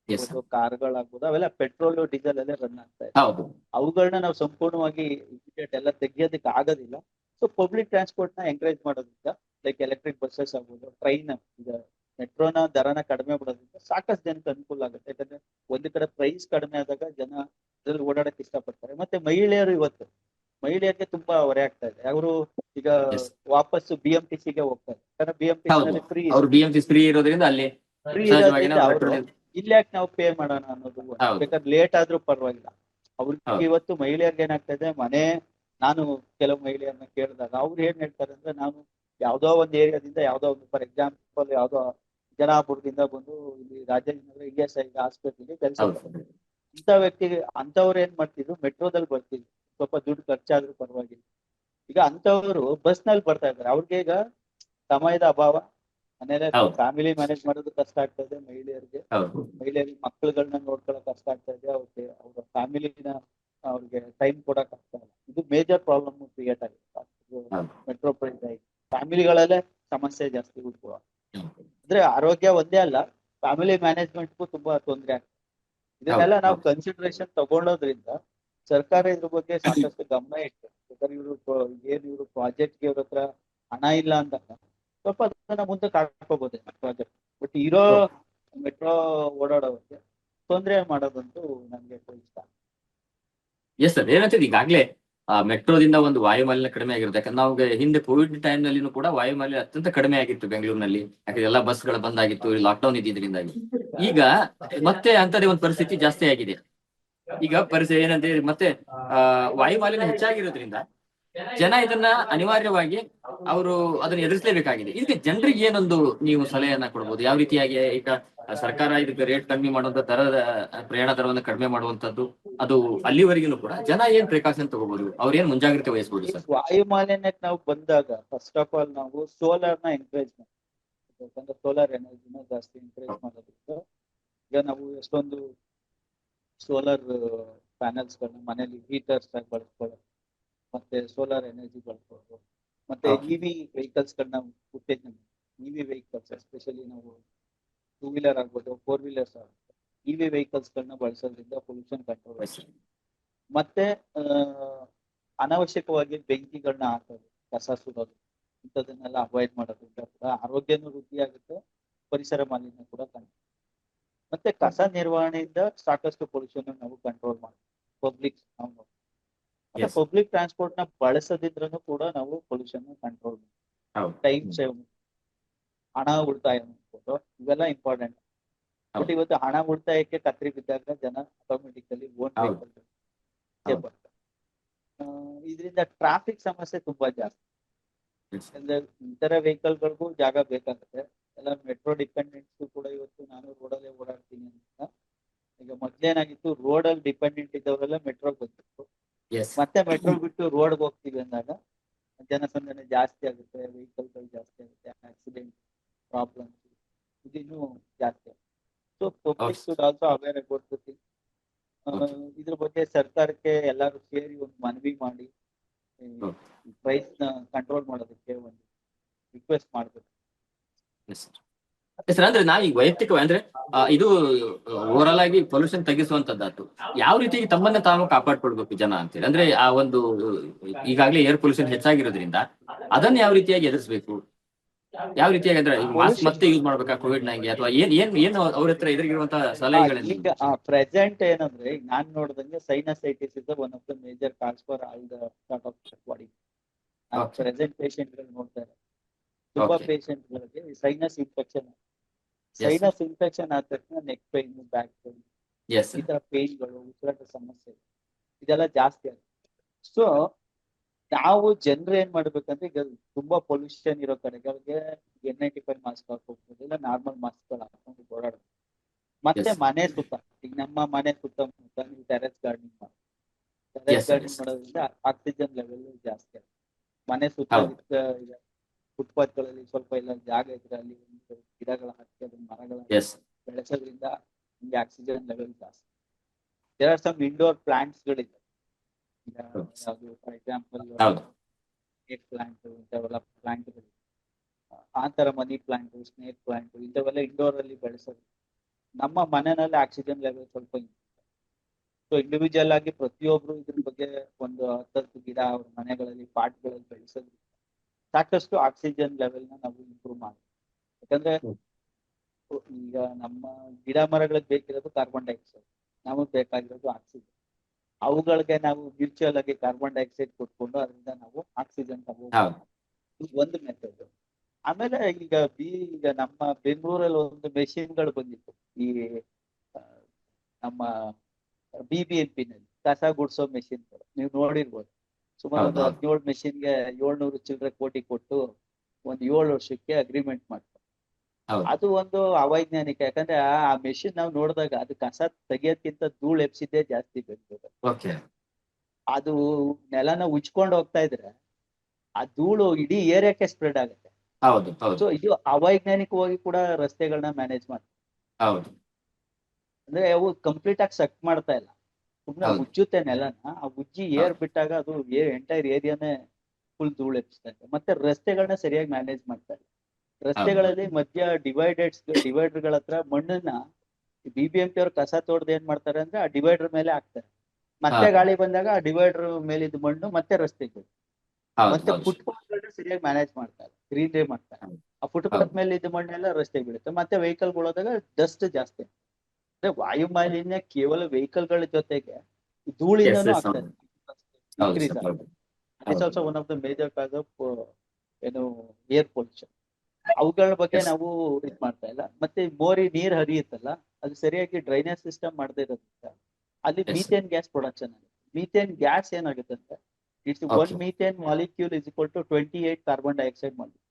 Yes, sir. ಕಾರ್ಗಳಾಗ್ಬೋದು, ಅವೆಲ್ಲ ಪೆಟ್ರೋಲ್ ಡೀಸೆಲ್ ಅಲ್ಲೇ ರನ್ ಆಗ್ತಾ ಇದೆ. ಹೌದು. ಅವುಗಳನ್ನ ನಾವು ಸಂಪೂರ್ಣವಾಗಿ ಇಮಿಡಿಯೇಟ್ ಎಲ್ಲ ತೆಗಿಯೋದಕ್ಕೆ ಆಗೋದಿಲ್ಲ. ಸೊ ಪಬ್ಲಿಕ್ ಟ್ರಾನ್ಸ್ಪೋರ್ಟ್ ನ ಎಂಕರೇಜ್ ಮಾಡೋದ್ರಿಂದ, ಲೈಕ್ ಎಲೆಕ್ಟ್ರಿಕ್ ಬಸ್ಸಸ್ ಆಗ್ಬೋದು, ಟ್ರೈನ್, ಈಗ ಮೆಟ್ರೋನ ದರನ ಕಡಿಮೆ ಬಿಡೋದ್ರಿಂದ ಸಾಕಷ್ಟು ಜನಕ್ಕೆ ಅನುಕೂಲ ಆಗುತ್ತೆ. ಯಾಕಂದ್ರೆ ಒಂದು ಕಡೆ ಪ್ರೈಸ್ ಕಡಿಮೆ ಆದಾಗ ಜನ ಅದ್ರಲ್ಲಿ ಓಡಾಡಕ್ ಇಷ್ಟಪಡ್ತಾರೆ. ಮತ್ತೆ ಮಹಿಳೆಯರಿಗೆ ತುಂಬಾ ಹೊರೆ ಆಗ್ತಾ ಇದೆ. ಅವರು ಈಗ Yes. ವಾಪಸ್ BMTC ಗೆ ಹೋಗ್ತಾರೆ, ಯಾಕಂದ್ರೆ BMTC ಹೌದು. ನಲ್ಲಿ ಫ್ರೀ ಅವ್ರು BMC ಫ್ರೀ ಇರೋದ್ರಿಂದ ಅಲ್ಲಿ ಸಹಜವಾಗಿ ಇರೋದ್ರಿಂದ ನಾವು ಅವರು petrol- ಇಲ್ಯಾಕ್ ನಾವು ಪೇ ಮಾಡೋಣ ಅನ್ನೋದು ಒಂದು. ಹೌದು. ಬೇಕಾದ್ರೆ ಲೇಟ್ ಆದ್ರೂ ಪರವಾಗಿಲ್ಲ. ಅವ್ರಿಗೆ ಹೌದು. ಇವತ್ತು ಮಹಿಳೆಯರಿಗೆ ಏನಾಗ್ತಾ ಇದೆ, ನಾನು ಕೆಲವು ಮಹಿಳೆಯರನ್ನ ಕೇಳಿದಾಗ ಅವ್ರು ಏನ್ ಹೇಳ್ತಾರೆ ಅಂದ್ರೆ, ನಾನು ಯಾವ್ದೋ ಒಂದು ಏರಿಯಾದಿಂದ, ಯಾವ್ದೋ ಒಂದು ಫಾರ್ ಎಕ್ಸಾಂಪಲ್ ಯಾವ್ದೋ ಜನಾಪುರದಿಂದ ಬಂದು ಇಲ್ಲಿ ರಾಜೇಂದ್ರ ESI ಹಾಸ್ಪಿಟಲ್ಗೆ ಕೆಲಸ ಹೌದು. ಮಾಡ್ತಾರೆ. ಇಂಥ ವ್ಯಕ್ತಿಗೆ ಅಂತವ್ರು ಏನ್ ಮಾಡ್ತಿದ್ರು, ಮೆಟ್ರೋದಲ್ಲಿ ಬರ್ತಿದ್ರು, ಸ್ವಲ್ಪ ದುಡ್ಡು ಖರ್ಚಾದ್ರೂ ಪರವಾಗಿಲ್ಲ. ಈಗ ಅಂತವರು ಬಸ್ ನಲ್ಲಿ ಬರ್ತಾ ಇದ್ದಾರೆ. ಅವ್ರಿಗೆ ಈಗ ಸಮಯದ ಅಭಾವ, ಮನೇಲೆ ಹೌದು. ಫ್ಯಾಮಿಲಿ ಮ್ಯಾನೇಜ್ ಮಾಡೋದು ಕಷ್ಟ ಆಗ್ತಾ ಇದೆ ಮಹಿಳೆಯರಿಗೆ. ಹೌದು. ಮಕ್ಕಳುಗಳನ್ನ ನೋಡ್ಕೊಳಕ್ ಕಷ್ಟ ಆಗ್ತಾ ಇದೆ. ಅವ್ರಿಗೆ ಅವ್ರ ಫ್ಯಾಮಿಲಿನ ಅವ್ರಿಗೆ ಟೈಮ್ ಕೊಡಕ್ ಆಗ್ತಾ ಇಲ್ಲ. ಇದು ಮೇಜರ್ ಪ್ರಾಬ್ಲಮ್ ಕ್ರಿಯೇಟ್ ಆಗಿದೆ ಹೌದು. ಮೆಟ್ರೋಪಾಲಿಟನ್ ಆಗಿ. ಫ್ಯಾಮಿಲಿಗಳಲ್ಲೇ ಸಮಸ್ಯೆ ಜಾಸ್ತಿ ಉದ್ಭವ. ಅಂದ್ರೆ ಆರೋಗ್ಯ ಒಂದೇ ಅಲ್ಲ, ಫ್ಯಾಮಿಲಿ ಮ್ಯಾನೇಜ್ಮೆಂಟ್ಗೂ ತುಂಬಾ ತೊಂದರೆ ಆಗ್ತದೆ. ಇದನ್ನೆಲ್ಲ ನಾವು ಹೌದು. ಕನ್ಸಿಡರೇಷನ್ ತಗೊಳ್ಳೋದ್ರಿಂದ ಸರ್ಕಾರ ಇದ್ರ ಬಗ್ಗೆ ಸಾಕಷ್ಟು ಗಮನ ಇಟ್ಟು, ಯಾಕಂದ್ರೆ ಇವರು ಪ್ರಾಜೆಕ್ಟ್ಗೆ ಇವ್ರ ಹತ್ರ ಹಣ ಇಲ್ಲ ಅಂದಾಗ ಸ್ವಲ್ಪ ಅದನ್ನ ಮುಂದಕ್ಕೆ ಹಾಕೋಬಹುದು ಪ್ರಾಜೆಕ್ಟ್. ಬಟ್ ಇರೋ ಮೆಟ್ರೋ ಓಡಾಡೋರಿಗೆ ತೊಂದರೆ ಮಾಡೋದಂತೂ ನನ್ಗೆ ಇಷ್ಟ. ಎಸ್ ಸರ್, ಏನಂತಂದ್ರೆ ಈಗಾಗಲೇ ಮೆಟ್ರೋದಿಂದ ಒಂದು ವಾಯುಮಾಲಿನ್ಯ ಕಡಿಮೆ ಆಗಿರುತ್ತೆ. ಯಾಕಂದ್ರೆ ನಾವು ಹಿಂದೆ ಕೋವಿಡ್ ಟೈಮ್ ನಲ್ಲಿನೂ ಕೂಡ ವಾಯುಮಾಲಿನ್ಯ ಅತ್ಯಂತ ಕಡಿಮೆ ಆಗಿತ್ತು ಬೆಂಗಳೂರಿನಲ್ಲಿ. ಯಾಕಂದ್ರೆ ಎಲ್ಲ ಬಸ್ಗಳು ಬಂದಾಗಿತ್ತು, ಲಾಕ್ಡೌನ್ ಇದ್ದಿದ್ರಿಂದಾಗಿ. ಈಗ ಮತ್ತೆ ಅಂತದೇ ಒಂದು ಪರಿಸ್ಥಿತಿ ಜಾಸ್ತಿ ಆಗಿದೆ. ಈಗ ಪರಿಸ್ಥಿತಿ ಏನಂದ್ರೆ ಮತ್ತೆ ವಾಯುಮಾಲಿನ್ಯ ಹೆಚ್ಚಾಗಿರೋದ್ರಿಂದ ಜನ ಇದನ್ನ ಅನಿವಾರ್ಯವಾಗಿ ಅವರು ಅದನ್ನ ಎದುರಿಸಲೇಬೇಕಾಗಿದೆ. ಇದಕ್ಕೆ ಜನರಿಗೆ ಏನೊಂದು ನೀವು ಸಲಹೆಯನ್ನ ಕೊಡ್ಬೋದು? ಯಾವ ರೀತಿಯಾಗಿ ಈಗ ಸರ್ಕಾರ ಇದಕ್ಕೆ ರೇಟ್ ಕಡಿಮೆ ಮಾಡುವಂತ ಪ್ರಯಾಣ ದರವನ್ನು ಕಡಿಮೆ ಮಾಡುವಂತದ್ದು, ಅದು ಅಲ್ಲಿವರೆಗೂ ಕೂಡ ಜನ ಏನ್ ಪ್ರಿಕಾಷನ್ ತಗೋಬಹುದು, ಅವ್ರ ಏನ್ ಮುಂಜಾಗ್ರತೆ ವಹಿಸಬಹುದು ಸರ್? ವಾಯು ಮಾಲಿನ್ಯಕ್ಕೆ ನಾವು ಬಂದಾಗ ಫಸ್ಟ್ ಆಫ್ ಆಲ್ ನಾವು ಸೋಲಾರ್ ನ ಎಂಕರೇಜ್ ಮಾಡ್ತೀವಿ. ಯಾಕಂದ್ರೆ ಸೋಲಾರ್ ಎನರ್ಜಿನ ಜಾಸ್ತಿ ಎಂಕರೇಜ್ ಮಾಡೋದ್ರಿಂದ ಈಗ ನಾವು ಎಷ್ಟೊಂದು ಸೋಲಾರ್ ಪ್ಯಾನಲ್ಸ್ ಗಳನ್ನ ಮನೇಲಿ ಹೀಟರ್ಸ್ ಆಗಿ ಬಳಸ್ಕೊಳ್ಳೋದು, ಮತ್ತೆ ಸೋಲಾರ್ ಎನರ್ಜಿ ಬಳಸ್ಕೊಳ್ಳೋದು, ಮತ್ತೆ EV ವೆಹಿಕಲ್ಸ್ ಗಳನ್ನ ಉತ್ತೇಜನ. EV ವೆಹಿಕಲ್ಸ್ ಎಸ್ಪೆಷಲಿ ನಾವು 2 ವೀಲರ್ ಆಗ್ಬೋದು, 4 ವೀಲರ್ಸ್ ಆಗ್ಬೋದು, EV ವೆಹಿಕಲ್ಸ್ ಗಳನ್ನ ಬಳಸೋದ್ರಿಂದ ಪೊಲ್ಯೂಷನ್ ಕಂಟ್ರೋಲ್. ಮತ್ತೆ ಅನಾವಶ್ಯಕವಾಗಿ ಬೆಂಕಿಗಳನ್ನ ಹಾಕೋದು, ಕಸ ಸುಡೋದು, ಇಂಥದನ್ನೆಲ್ಲ ಅವಾಯ್ಡ್ ಮಾಡೋದ್ರಿಂದ ಕೂಡ ಆರೋಗ್ಯನೂ ವೃದ್ಧಿ ಆಗುತ್ತೆ, ಪರಿಸರ ಮಾಲಿನ್ಯ ಕೂಡ ಕಡಿಮೆ. ಮತ್ತೆ ಕಸ ನಿರ್ವಹಣೆಯಿಂದ ಸಾಕಷ್ಟು ಪೊಲ್ಯೂಷನ್ ನಾವು ಕಂಟ್ರೋಲ್ ಮಾಡ್ತೀವಿ. ಪಬ್ಲಿಕ್ ಮತ್ತೆ ಎಸ್. ಪಬ್ಲಿಕ್ ಟ್ರಾನ್ಸ್ಪೋರ್ಟ್ ನ ಬಳಸದಿದ್ರೂ ಕೂಡ ನಾವು ಪೊಲ್ಯೂಷನ್ ಕಂಟ್ರೋಲ್ ಮಾಡ್ತೀವಿ. ಹೌದು. ಟೈಮ್ ಸೇವ್, ಹಣ ಉಳಿತಾಯ ಮಾಡ್ಬೋದು, ಇವೆಲ್ಲ ಇಂಪಾರ್ಟೆಂಟ್. ಬಟ್ ಹೌದು. ಇವತ್ತು ಹಣ ಉಳಿತಾಯಕ್ಕೆ ಕತ್ರಿ ಬಿದ್ದಾಗ ಜನ ಆಟೋಮೆಟಿಕಲಿ ಓನ್ ಹೌದು. ವೆಹಿಕಲ್ ಬರ್ತಾರೆ. ಇದರಿಂದ ಟ್ರಾಫಿಕ್ ಸಮಸ್ಯೆ ತುಂಬಾ ಜಾಸ್ತಿ. Yes. ಅಂದ್ರೆ ಇತರ ವೆಹಿಕಲ್ಗಳಿಗೂ ಜಾಗ ಬೇಕಾಗುತ್ತೆ. ಎಲ್ಲ ಮೆಟ್ರೋ ಡಿಪೆಂಡೆಂಟ್ಸ್ ಕೂಡ ಇವತ್ತು ನಾನು ರೋಡಲ್ಲೇ ಓಡಾಡ್ತೀನಿ ಅಂತ. ಈಗ ಮೊದ್ಲೇನಾಗಿತ್ತು, ರೋಡಲ್ಲಿ ಡಿಪೆಂಡೆಂಟ್ ಇದ್ದವರೆಲ್ಲ ಮೆಟ್ರೋಗೆ ಬಂದಿತ್ತು. ಎಸ್. ಮತ್ತೆ ಮೆಟ್ರೋ ಬಿಟ್ಟು ರೋಡ್ಗೆ ಹೋಗ್ತೀವಿ ಅಂದಾಗ ಜನಸಂದಣಿ ಜಾಸ್ತಿ ಆಗುತ್ತೆ, ವೆಹಿಕಲ್ಗಳು ಜಾಸ್ತಿ ಆಗುತ್ತೆ, ಆಕ್ಸಿಡೆಂಟ್ ಪ್ರಾಬ್ಲಮ್ಸ್ ಇದಿನ್ನೂ ಜಾಸ್ತಿ ಆಗುತ್ತೆ. ಸೊ ಪಬ್ಲಿಕ್ ಹೌದು. Should also aware about the thing. Okay. ಇದ್ರ ಬಗ್ಗೆ ಸರ್ಕಾರಕ್ಕೆ ಎಲ್ಲರೂ ಸೇರಿ ಒಂದು ಮನವಿ ಮಾಡಿ ಪ್ರೈಸ್ ನ ಕಂಟ್ರೋಲ್ ಮಾಡೋದಕ್ಕೆ ಒಂದು ರಿಕ್ವೆಸ್ಟ್ ಮಾಡಬೇಕು. Yes sir. ಅಂದ್ರೆ ನಾ ಈಗ ವೈಯಕ್ತಿಕವಾಗಿ ಅಂದ್ರೆ ಇದು ಓವರಾಲ್ ಆಗಿ ಪೊಲ್ಯೂಷನ್ ತಗ್ಗಿಸುವಂತದ್ದಾತು. ಯಾವ ರೀತಿ ತಮ್ಮನ್ನ ತಾವು ಕಾಪಾಡ್ಕೊಳ್ಬೇಕು ಜನ ಅಂತೇಳಿ, ಅಂದ್ರೆ ಆ ಒಂದು ಈಗಾಗಲೇ ಏರ್ ಪೊಲ್ಯೂಷನ್ ಹೆಚ್ಚಾಗಿರೋದ್ರಿಂದ ಅದನ್ನ ಯಾವ ರೀತಿಯಾಗಿ ಎದುರಿಸಬೇಕು, ಯಾವ ರೀತಿಯಾಗಿ ಅಂದ್ರೆ ಮಾಸ್ಕ್ ಮತ್ತೆ ಯೂಸ್ ಮಾಡ್ಬೇಕಾ ಕೋವಿಡ್-19 ಅಥವಾ ಏನ್ ಅವ್ರ ಹತ್ರ ಎದುರಿಗಿರುವಂತಹ ಸಲಹೆಗಳೇನು? ಈಗ ಪ್ರೆಸೆಂಟ್ ಏನಂದ್ರೆ, ಈಗ ನಾನ್ ನೋಡಿದಂಗೆ sinusitis is one of the major cause for all the sort of body. Present patient ಗಳು ನೋಡ್ತಾರೆ, ತುಂಬಾ ಪೇಷಂಟ್ ಗಳಿಗೆ ಸೈನಸ್ ಇನ್ಫೆಕ್ಷನ್. ಸೈನಸ್ ಇನ್ಫೆಕ್ಷನ್ ಆದ ತಕ್ಷಣ ನೆಕ್ ಪೈನ್, ಬ್ಯಾಕ್ ಪೈನ್, ಈ ತರ ಪೇನ್ಗಳು, ಉಸಿರಾಟ ಸಮಸ್ಯೆ ಇದೆಲ್ಲ ಜಾಸ್ತಿ ಆಗುತ್ತೆ. ಸೊ ನಾವು ಜನರು ಏನ್ ಮಾಡ್ಬೇಕಂದ್ರೆ, ಈಗ ತುಂಬಾ ಪೊಲ್ಯೂಷನ್ ಇರೋ ಕಡೆಗಳಿಗೆ N95 ಮಾಸ್ಕ್ ಹಾಕೋಬಹುದು, ಇಲ್ಲ ನಾರ್ಮಲ್ ಮಾಸ್ಕ್ ಗಳು ಹಾಕೊಂಡು ಓಡಾಡಬಹುದು. ಮತ್ತೆ ಮನೆ ಸುತ್ತ, ಈಗ ನಮ್ಮ ಮನೆ ಸುತ್ತಮುತ್ತ ನೀವು ಟೆರೆಸ್ ಗಾರ್ಡನಿಂಗ್ ಮಾಡಿ, ಟೆರೆಸ್ ಗಾರ್ಡನಿಂಗ್ ಮಾಡೋದ್ರಿಂದ ಆಕ್ಸಿಜನ್ ಲೆವೆಲ್ ಜಾಸ್ತಿ ಆಗುತ್ತೆ. ಮನೆ ಸುತ್ತ ಫುಟ್ಪಾತ್ ಗಳಲ್ಲಿ ಸ್ವಲ್ಪ ಇಲ್ಲ ಜಾಗ ಇದ್ರೆ ಅಲ್ಲಿ ಒಂದು ಗಿಡಗಳ ಹಾಕಿ ಅದನ್ನ ಮರಗಳ ಬೆಳೆಸೋದ್ರಿಂದ ನಿಮ್ಗೆ ಆಕ್ಸಿಜನ್ ಲೆವೆಲ್ ಜಾಸ್ತಿ. There are some indoor plants ಗಳಿದೆ. ಫಾರ್ ಎಕ್ಸಾಂಪಲ್ ಸ್ನೇಕ್ ಪ್ಲಾಂಟ್, ಇಂಥವೆಲ್ಲ ಪ್ಲಾಂಟ್ಗಳು, ಆ ತರ ಮನಿ ಪ್ಲಾಂಟ್, ಸ್ನೇಕ್ ಪ್ಲಾಂಟ್, ಇಂಥವೆಲ್ಲ ಇಂಡೋರ್ ಅಲ್ಲಿ ಬೆಳೆಸೋದು ನಮ್ಮ ಮನೆಯಲ್ಲಿ ಆಕ್ಸಿಜನ್ ಲೆವೆಲ್ ಸ್ವಲ್ಪ. ಸೊ ಇಂಡಿವಿಜುವಲ್ ಆಗಿ ಪ್ರತಿಯೊಬ್ರು ಇದ್ರ ಬಗ್ಗೆ ಒಂದು 10 ಗಿಡ ಅವ್ರ ಮನೆಗಳಲ್ಲಿ ಪಾಟ್ಗಳಲ್ಲಿ ಬೆಳೆಸೋದು ಸಾಕಷ್ಟು ಆಕ್ಸಿಜನ್ ಲೆವೆಲ್ ನ ನಾವು ಇಂಪ್ರೂವ್ ಮಾಡ್ತೀವಿ. ಯಾಕಂದ್ರೆ ಈಗ ನಮ್ಮ ಗಿಡ ಮರಗಳಿಗೆ ಬೇಕಿರೋದು ಕಾರ್ಬನ್ ಡೈಆಕ್ಸೈಡ್, ನಮಗ್ ಬೇಕಾಗಿರೋದು ಆಕ್ಸಿಜನ್. ಅವುಗಳಿಗೆ ನಾವು ಮ್ಯೂಚುವಲ್ ಆಗಿ ಕಾರ್ಬನ್ ಡೈಆಕ್ಸೈಡ್ ಕೊಟ್ಕೊಂಡು ಅದರಿಂದ ನಾವು ಆಕ್ಸಿಜನ್ ತಗೋಬಹುದು. ಒಂದು ಮೆಥಡ್. ಆಮೇಲೆ ಈಗ ನಮ್ಮ ಬೆಂಗಳೂರಲ್ಲಿ ಒಂದು ಮೆಷಿನ್ಗಳು ಬಂದಿತ್ತು, ಈ ನಮ್ಮ BBMP ನಲ್ಲಿ ಕಸ ಗುಡ್ಸೋ ಮೆಷಿನ್ಗಳು ನೀವು ನೋಡಿರ್ಬೋದು. ಸುಮಾರು ಒಂದು 17 ಮೆಷಿನ್ಗೆ 700 ಚಿಲ್ಲರೆ ಕೋಟಿ ಕೊಟ್ಟು ಒಂದು 7 ವರ್ಷಕ್ಕೆ ಅಗ್ರಿಮೆಂಟ್ ಮಾಡ್ತಾರೆ. ಅದು ಒಂದು ಅವೈಜ್ಞಾನಿಕ. ಯಾಕಂದ್ರೆ ಆ ಮೆಷಿನ್ ನಾವು ನೋಡಿದಾಗ ಅದು ಕಸ ತೆಗಿಯೋದ್ಕಿಂತ ಧೂಳು ಎಪ್ಸಿದ್ದೇ ಜಾಸ್ತಿ ಬೆಳೆದಿದೆ. ಅದು ನೆಲನ ಉಜ್ಕೊಂಡು ಹೋಗ್ತಾ ಇದ್ರೆ ಆ ಧೂಳು ಇಡೀ ಏರಿಯಾಕ್ಕೆ ಸ್ಪ್ರೆಡ್ ಆಗುತ್ತೆ. ಸೊ ಇದು ಅವೈಜ್ಞಾನಿಕವಾಗಿ ಕೂಡ ರಸ್ತೆಗಳನ್ನ ಮ್ಯಾನೇಜ್ ಮಾಡ್ತಾರೆ. ಅಂದ್ರೆ ಅವು ಕಂಪ್ಲೀಟ್ ಆಗಿ ಸಕ್ ಮಾಡ್ತಾ ಇಲ್ಲ, ಸುಮ್ನೆ ಉಜ್ಜುತ್ತೆ ನೆಲನ. ಆ ಉಜ್ಜಿ ಏರ್ ಬಿಟ್ಟಾಗ ಅದು ಎಂಟೈರ್ ಏರಿಯಾನೇ ಫುಲ್ ಧೂಳು ಎಪ್ಸ್ತಾ ಇದೆ. ಮತ್ತೆ ರಸ್ತೆಗಳನ್ನ ಸರಿಯಾಗಿ ಮ್ಯಾನೇಜ್ ಮಾಡ್ತಾರೆ. ರಸ್ತೆಗಳಲ್ಲಿ ಮಧ್ಯ ಡಿವೈಡರ್ಗಳ ಹತ್ರ ಮಣ್ಣನ್ನ BBMP ಅವ್ರು ಕಸ ತೋಡ್ದು ಏನ್ ಮಾಡ್ತಾರೆ ಅಂದ್ರೆ ಆ ಡಿವೈಡರ್ ಮೇಲೆ ಹಾಕ್ತಾರೆ. ಮತ್ತೆ ಗಾಳಿ ಬಂದಾಗ ಆ ಡಿವೈಡರ್ ಮೇಲಿದ್ದು ಮಣ್ಣು ಮತ್ತೆ ರಸ್ತೆಗೆ, ಮತ್ತೆ ಫುಟ್ಪಾತ್ ಗಳನ್ನ ಸರಿಯಾಗಿ ಮ್ಯಾನೇಜ್ ಮಾಡ್ತಾರೆ, ಗ್ರೀನರಿ ಮಾಡ್ತಾರೆ. ಆ ಫುಟ್ಪಾತ್ ಮೇಲೆ ಇದ್ದ ಮಣ್ಣೆಲ್ಲ ರಸ್ತೆಗೆ ಬೀಳುತ್ತೆ. ಮತ್ತೆ ವೆಹಿಕಲ್ ಗಳೋದಾಗ ಡಸ್ಟ್ ಜಾಸ್ತಿ. ಅಂದ್ರೆ ವಾಯು ಮಾಲಿನ್ಯ ಕೇವಲ ವೆಹಿಕಲ್ ಗಳ ಜೊತೆಗೆ ಧೂಳಿಂದನೂ ಆಗ್ತದೆ. It's also one of the major cos of air pollution. ಅವುಗಳ ಬಗ್ಗೆ ನಾವು ಇದು ಮಾಡ್ತಾ ಇಲ್ಲ. ಮತ್ತೆ ಮೋರಿ ನೀರ್ ಹರಿಯುತ್ತಲ್ಲ, ಅದು ಸರಿಯಾಗಿ ಡ್ರೈನೇಜ್ ಸಿಸ್ಟಮ್ ಮಾಡದೇ ಇರೋದ್ರಿಂದ ಅಲ್ಲಿ ಮೀಥೇನ್ ಗ್ಯಾಸ್ ಪ್ರೊಡಕ್ಷನ್ ಆಗುತ್ತೆ. ಮೀಥೇನ್ ಗ್ಯಾಸ್ ಏನಾಗುತ್ತೆ ಅಂದ್ರೆ, it's 1 methane molecule is equal to 28 carbon dioxide molecule.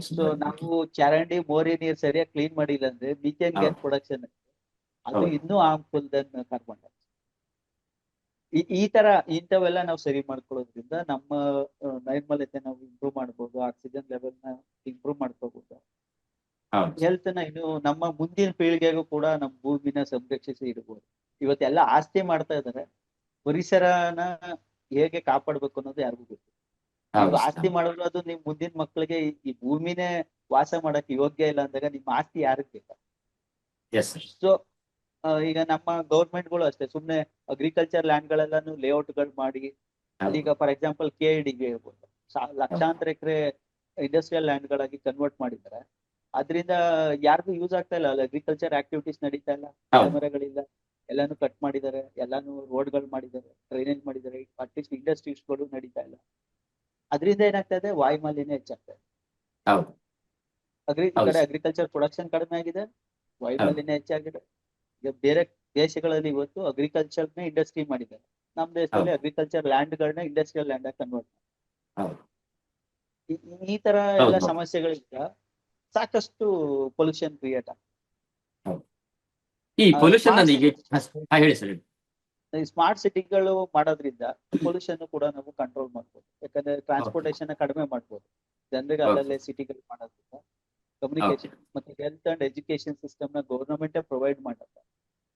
So ನಾವು ಚರಂಡಿ ಮೋರಿ ನೀರ್ ಸರಿಯಾಗಿ ಕ್ಲೀನ್ ಮಾಡಿಲ್ಲ ಅಂದ್ರೆ ಮೀಥೇನ್ ಗ್ಯಾಸ್ ಪ್ರೊಡಕ್ಷನ್ ಅದು ಇನ್ನೂ ಹಾರ್ಮ್ಫುಲ್ ದೆನ್ ಕಾರ್ಬನ್ ಡೈಆಕ್ಸೈಡ್. ಈ ತರ ಇಂಥವೆಲ್ಲ ನಾವು ಸರಿ ಮಾಡ್ಕೊಳ್ಳೋದ್ರಿಂದ ನಮ್ಮ ನೈರ್ಮಲ್ಯತೆ ನಾವು ಇಂಪ್ರೂವ್ ಮಾಡ್ಬೋದು, ಆಕ್ಸಿಜನ್ ಲೆವೆಲ್ ನ ಇಂಪ್ರೂವ್ ಮಾಡ್ಕೋಬಹುದು, ಹೆಲ್ತ್ ನ ಇನ್ನು ನಮ್ಮ ಮುಂದಿನ ಪೀಳಿಗೆಗೂ ಕೂಡ ನಮ್ಮ ಭೂಮಿನ ಸಂರಕ್ಷಿಸಿ ಇಡಬಹುದು. ಇವತ್ತೆಲ್ಲ ಆಸ್ತಿ ಮಾಡ್ತಾ ಇದಾರೆ, ಪರಿಸರನ ಹೇಗೆ ಕಾಪಾಡ್ಬೇಕು ಅನ್ನೋದು ಯಾರಿಗೂ ಗೊತ್ತಿಲ್ಲ. ನೀವು ಆಸ್ತಿ ಮಾಡಿದ್ರು ಅದು ನಿಮ್ ಮುಂದಿನ ಮಕ್ಕಳಿಗೆ ಈ ಭೂಮಿನೇ ವಾಸ ಮಾಡಕ್ ಯೋಗ್ಯ ಇಲ್ಲ ಅಂದಾಗ ನಿಮ್ಮ ಆಸ್ತಿ ಯಾರಿಗೆ ಬೇಕಾ? ಸೊ ಈಗ ನಮ್ಮ ಗೌರ್ಮೆಂಟ್ ಗಳು ಅಷ್ಟೇ, ಸುಮ್ನೆ ಅಗ್ರಿಕಲ್ಚರ್ ಲ್ಯಾಂಡ್ ಗಳೆಲ್ಲಾನು ಲೇಔಟ್ ಗಳು ಮಾಡಿ, ಅದೀಗ ಫಾರ್ ಎಕ್ಸಾಂಪಲ್ KID ಹೇಳ್ಬೋದು, ಲಕ್ಷಾಂತರ ಎಕರೆ ಇಂಡಸ್ಟ್ರಿಯಲ್ ಲ್ಯಾಂಡ್ ಗಳಾಗಿ ಕನ್ವರ್ಟ್ ಮಾಡಿದ್ದಾರೆ. ಅದರಿಂದ ಯಾರಿಗೂ ಯೂಸ್ ಆಗ್ತಾ ಇಲ್ಲ, ಅಲ್ಲಿ ಅಗ್ರಿಕಲ್ಚರ್ ಆಕ್ಟಿವಿಟೀಸ್ ನಡೀತಾ ಇಲ್ಲ, ಹೌದು. ಮರಗಳಿಲ್ಲ, ಎಲ್ಲಾನು ಕಟ್ ಮಾಡಿದ್ದಾರೆ, ಎಲ್ಲಾನು ರೋಡ್ಗಳು ಮಾಡಿದ್ದಾರೆ, ಡ್ರೈನೇಜ್ ಮಾಡಿದ್ದಾರೆ, ಅಟ್ಲೀಸ್ಟ್ ಇಂಡಸ್ಟ್ರೀಸ್ಗಳು ನಡೀತಾ ಇಲ್ಲ. ಅದರಿಂದ ಏನಾಗ್ತಾ ಇದೆ, ವಾಯು ಮಾಲಿನ್ಯ ಹೆಚ್ಚಾಗ್ತಾ ಇದೆ. ಹೌದು. ಈ ಕಡೆ ಅಗ್ರಿಕಲ್ಚರ್ ಪ್ರೊಡಕ್ಷನ್ ಕಡಿಮೆ ಆಗಿದೆ, ವಾಯು ಹೌದು. ಮಾಲಿನ್ಯ ಹೆಚ್ಚಾಗಿದೆ. ಈಗ ಬೇರೆ ದೇಶಗಳಲ್ಲಿ ಇವತ್ತು ಅಗ್ರಿಕಲ್ಚರ್ನೇ ಇಂಡಸ್ಟ್ರಿ ಮಾಡಿದ್ದಾರೆ, ನಮ್ಮ ದೇಶದಲ್ಲಿ ಅಗ್ರಿಕಲ್ಚರ್ ಲ್ಯಾಂಡ್ ಗಳನ್ನ ಇಂಡಸ್ಟ್ರಿಯಲ್ ಲ್ಯಾಂಡ್ ಆಗಿ ಕನ್ವರ್ಟ್ ಹೌದು. ಈ ತರ ಎಲ್ಲ ಹೌದು. ಸಮಸ್ಯೆಗಳಿಂದ ಸಾಕಷ್ಟು ಪೊಲ್ಯೂಷನ್ ಕ್ರಿಯೇಟ್ ಆಗ್ತದೆ. ಈ ಪೊಲ್ಯೂಷನ್ ಈಗ ಹೇಳಿ ಸರ್. ಈ ಸ್ಮಾರ್ಟ್ ಸಿಟಿಗಳು ಮಾಡೋದ್ರಿಂದ ಪೊಲ್ಯೂಷನ್ ಕೂಡ ನಾವು ಕಂಟ್ರೋಲ್ ಮಾಡ್ಬೋದು. ಯಾಕಂದ್ರೆ ಟ್ರಾನ್ಸ್ಪೋರ್ಟೇಷನ್ ಕಡಿಮೆ ಮಾಡ್ಬೋದು ಜನರಿಗೆ ಅಲ್ಲಲ್ಲೇ ಸಿಟಿಗಳು ಮಾಡೋದ್ರಿಂದ. ಕಮ್ಯುನಿಕೇಶನ್ ಮತ್ತೆ ಹೆಲ್ತ್ ಅಂಡ್ ಎಜುಕೇಶನ್ ಸಿಸ್ಟಮ್ ನ ಗವರ್ನಮೆಂಟ್ ಪ್ರೊವೈಡ್ ಮಾಡುತ್ತೆ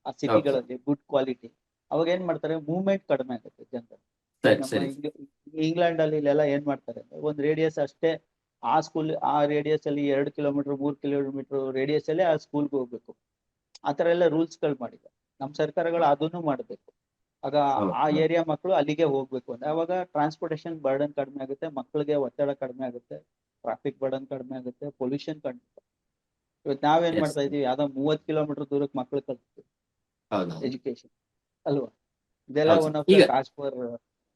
ಆ ಸಿಟಿಗಳಲ್ಲಿ ಗುಡ್ ಕ್ವಾಲಿಟಿ. ಅವಾಗ ಏನ್ ಮಾಡ್ತಾರೆ, ಮೂವ್ಮೆಂಟ್ ಕಡಿಮೆ ಆಗುತ್ತೆ ಜನರು. ಇಂಗ್ಲೆಂಡ್ ಅಲ್ಲಿ ಇಲ್ಲೆಲ್ಲ ಏನ್ ಮಾಡ್ತಾರೆ ಅಂದ್ರೆ, ಒಂದ್ ರೇಡಿಯಸ್ ಅಷ್ಟೇ, ಆ ಸ್ಕೂಲ್ ಆ ರೇಡಿಯಸ್ ಅಲ್ಲಿ 2 ಕಿಲೋಮೀಟರ್ 3 ಕಿಲೋಮೀಟರ್ ರೇಡಿಯಸ್ ಅಲ್ಲಿ ಆ ಸ್ಕೂಲ್ಗೆ ಹೋಗ್ಬೇಕು. ಆತರ ಎಲ್ಲ ರೂಲ್ಸ್ ಗಳು ಮಾಡಿದ್ದಾರೆ. ನಮ್ ಸರ್ಕಾರಗಳು ಅದನ್ನು ಮಾಡ್ಬೇಕು. ಆಗ ಆ ಏರಿಯಾ ಮಕ್ಕಳು ಅಲ್ಲಿಗೆ ಹೋಗ್ಬೇಕು ಅಂದ್ರೆ ಅವಾಗ ಟ್ರಾನ್ಸ್ಪೋರ್ಟೇಷನ್ ಬರ್ಡನ್ ಕಡಿಮೆ ಆಗುತ್ತೆ, ಮಕ್ಕಳಿಗೆ ಒತ್ತಡ ಕಡಿಮೆ ಆಗುತ್ತೆ, ಟ್ರಾಫಿಕ್ ಬರ್ಡನ್ ಕಡಿಮೆ ಆಗುತ್ತೆ, ಪೊಲ್ಯೂಷನ್ ಕಡಿಮೆ. ಇವತ್ತು ನಾವೇನ್ ಮಾಡ್ತಾ ಇದೀವಿ, ಯಾವ್ದೋ 30 ಕಿಲೋಮೀಟರ್ ದೂರಕ್ಕೆ ಮಕ್ಕಳು ಕಲ್ತೀವಿ ಎಜುಕೇಶನ್ ಅಲ್ವಾ. ಇದೆಲ್ಲ ಒನ್ ಆಫ್ ದ ಟ್ರಾನ್ಸ್ಫರ್.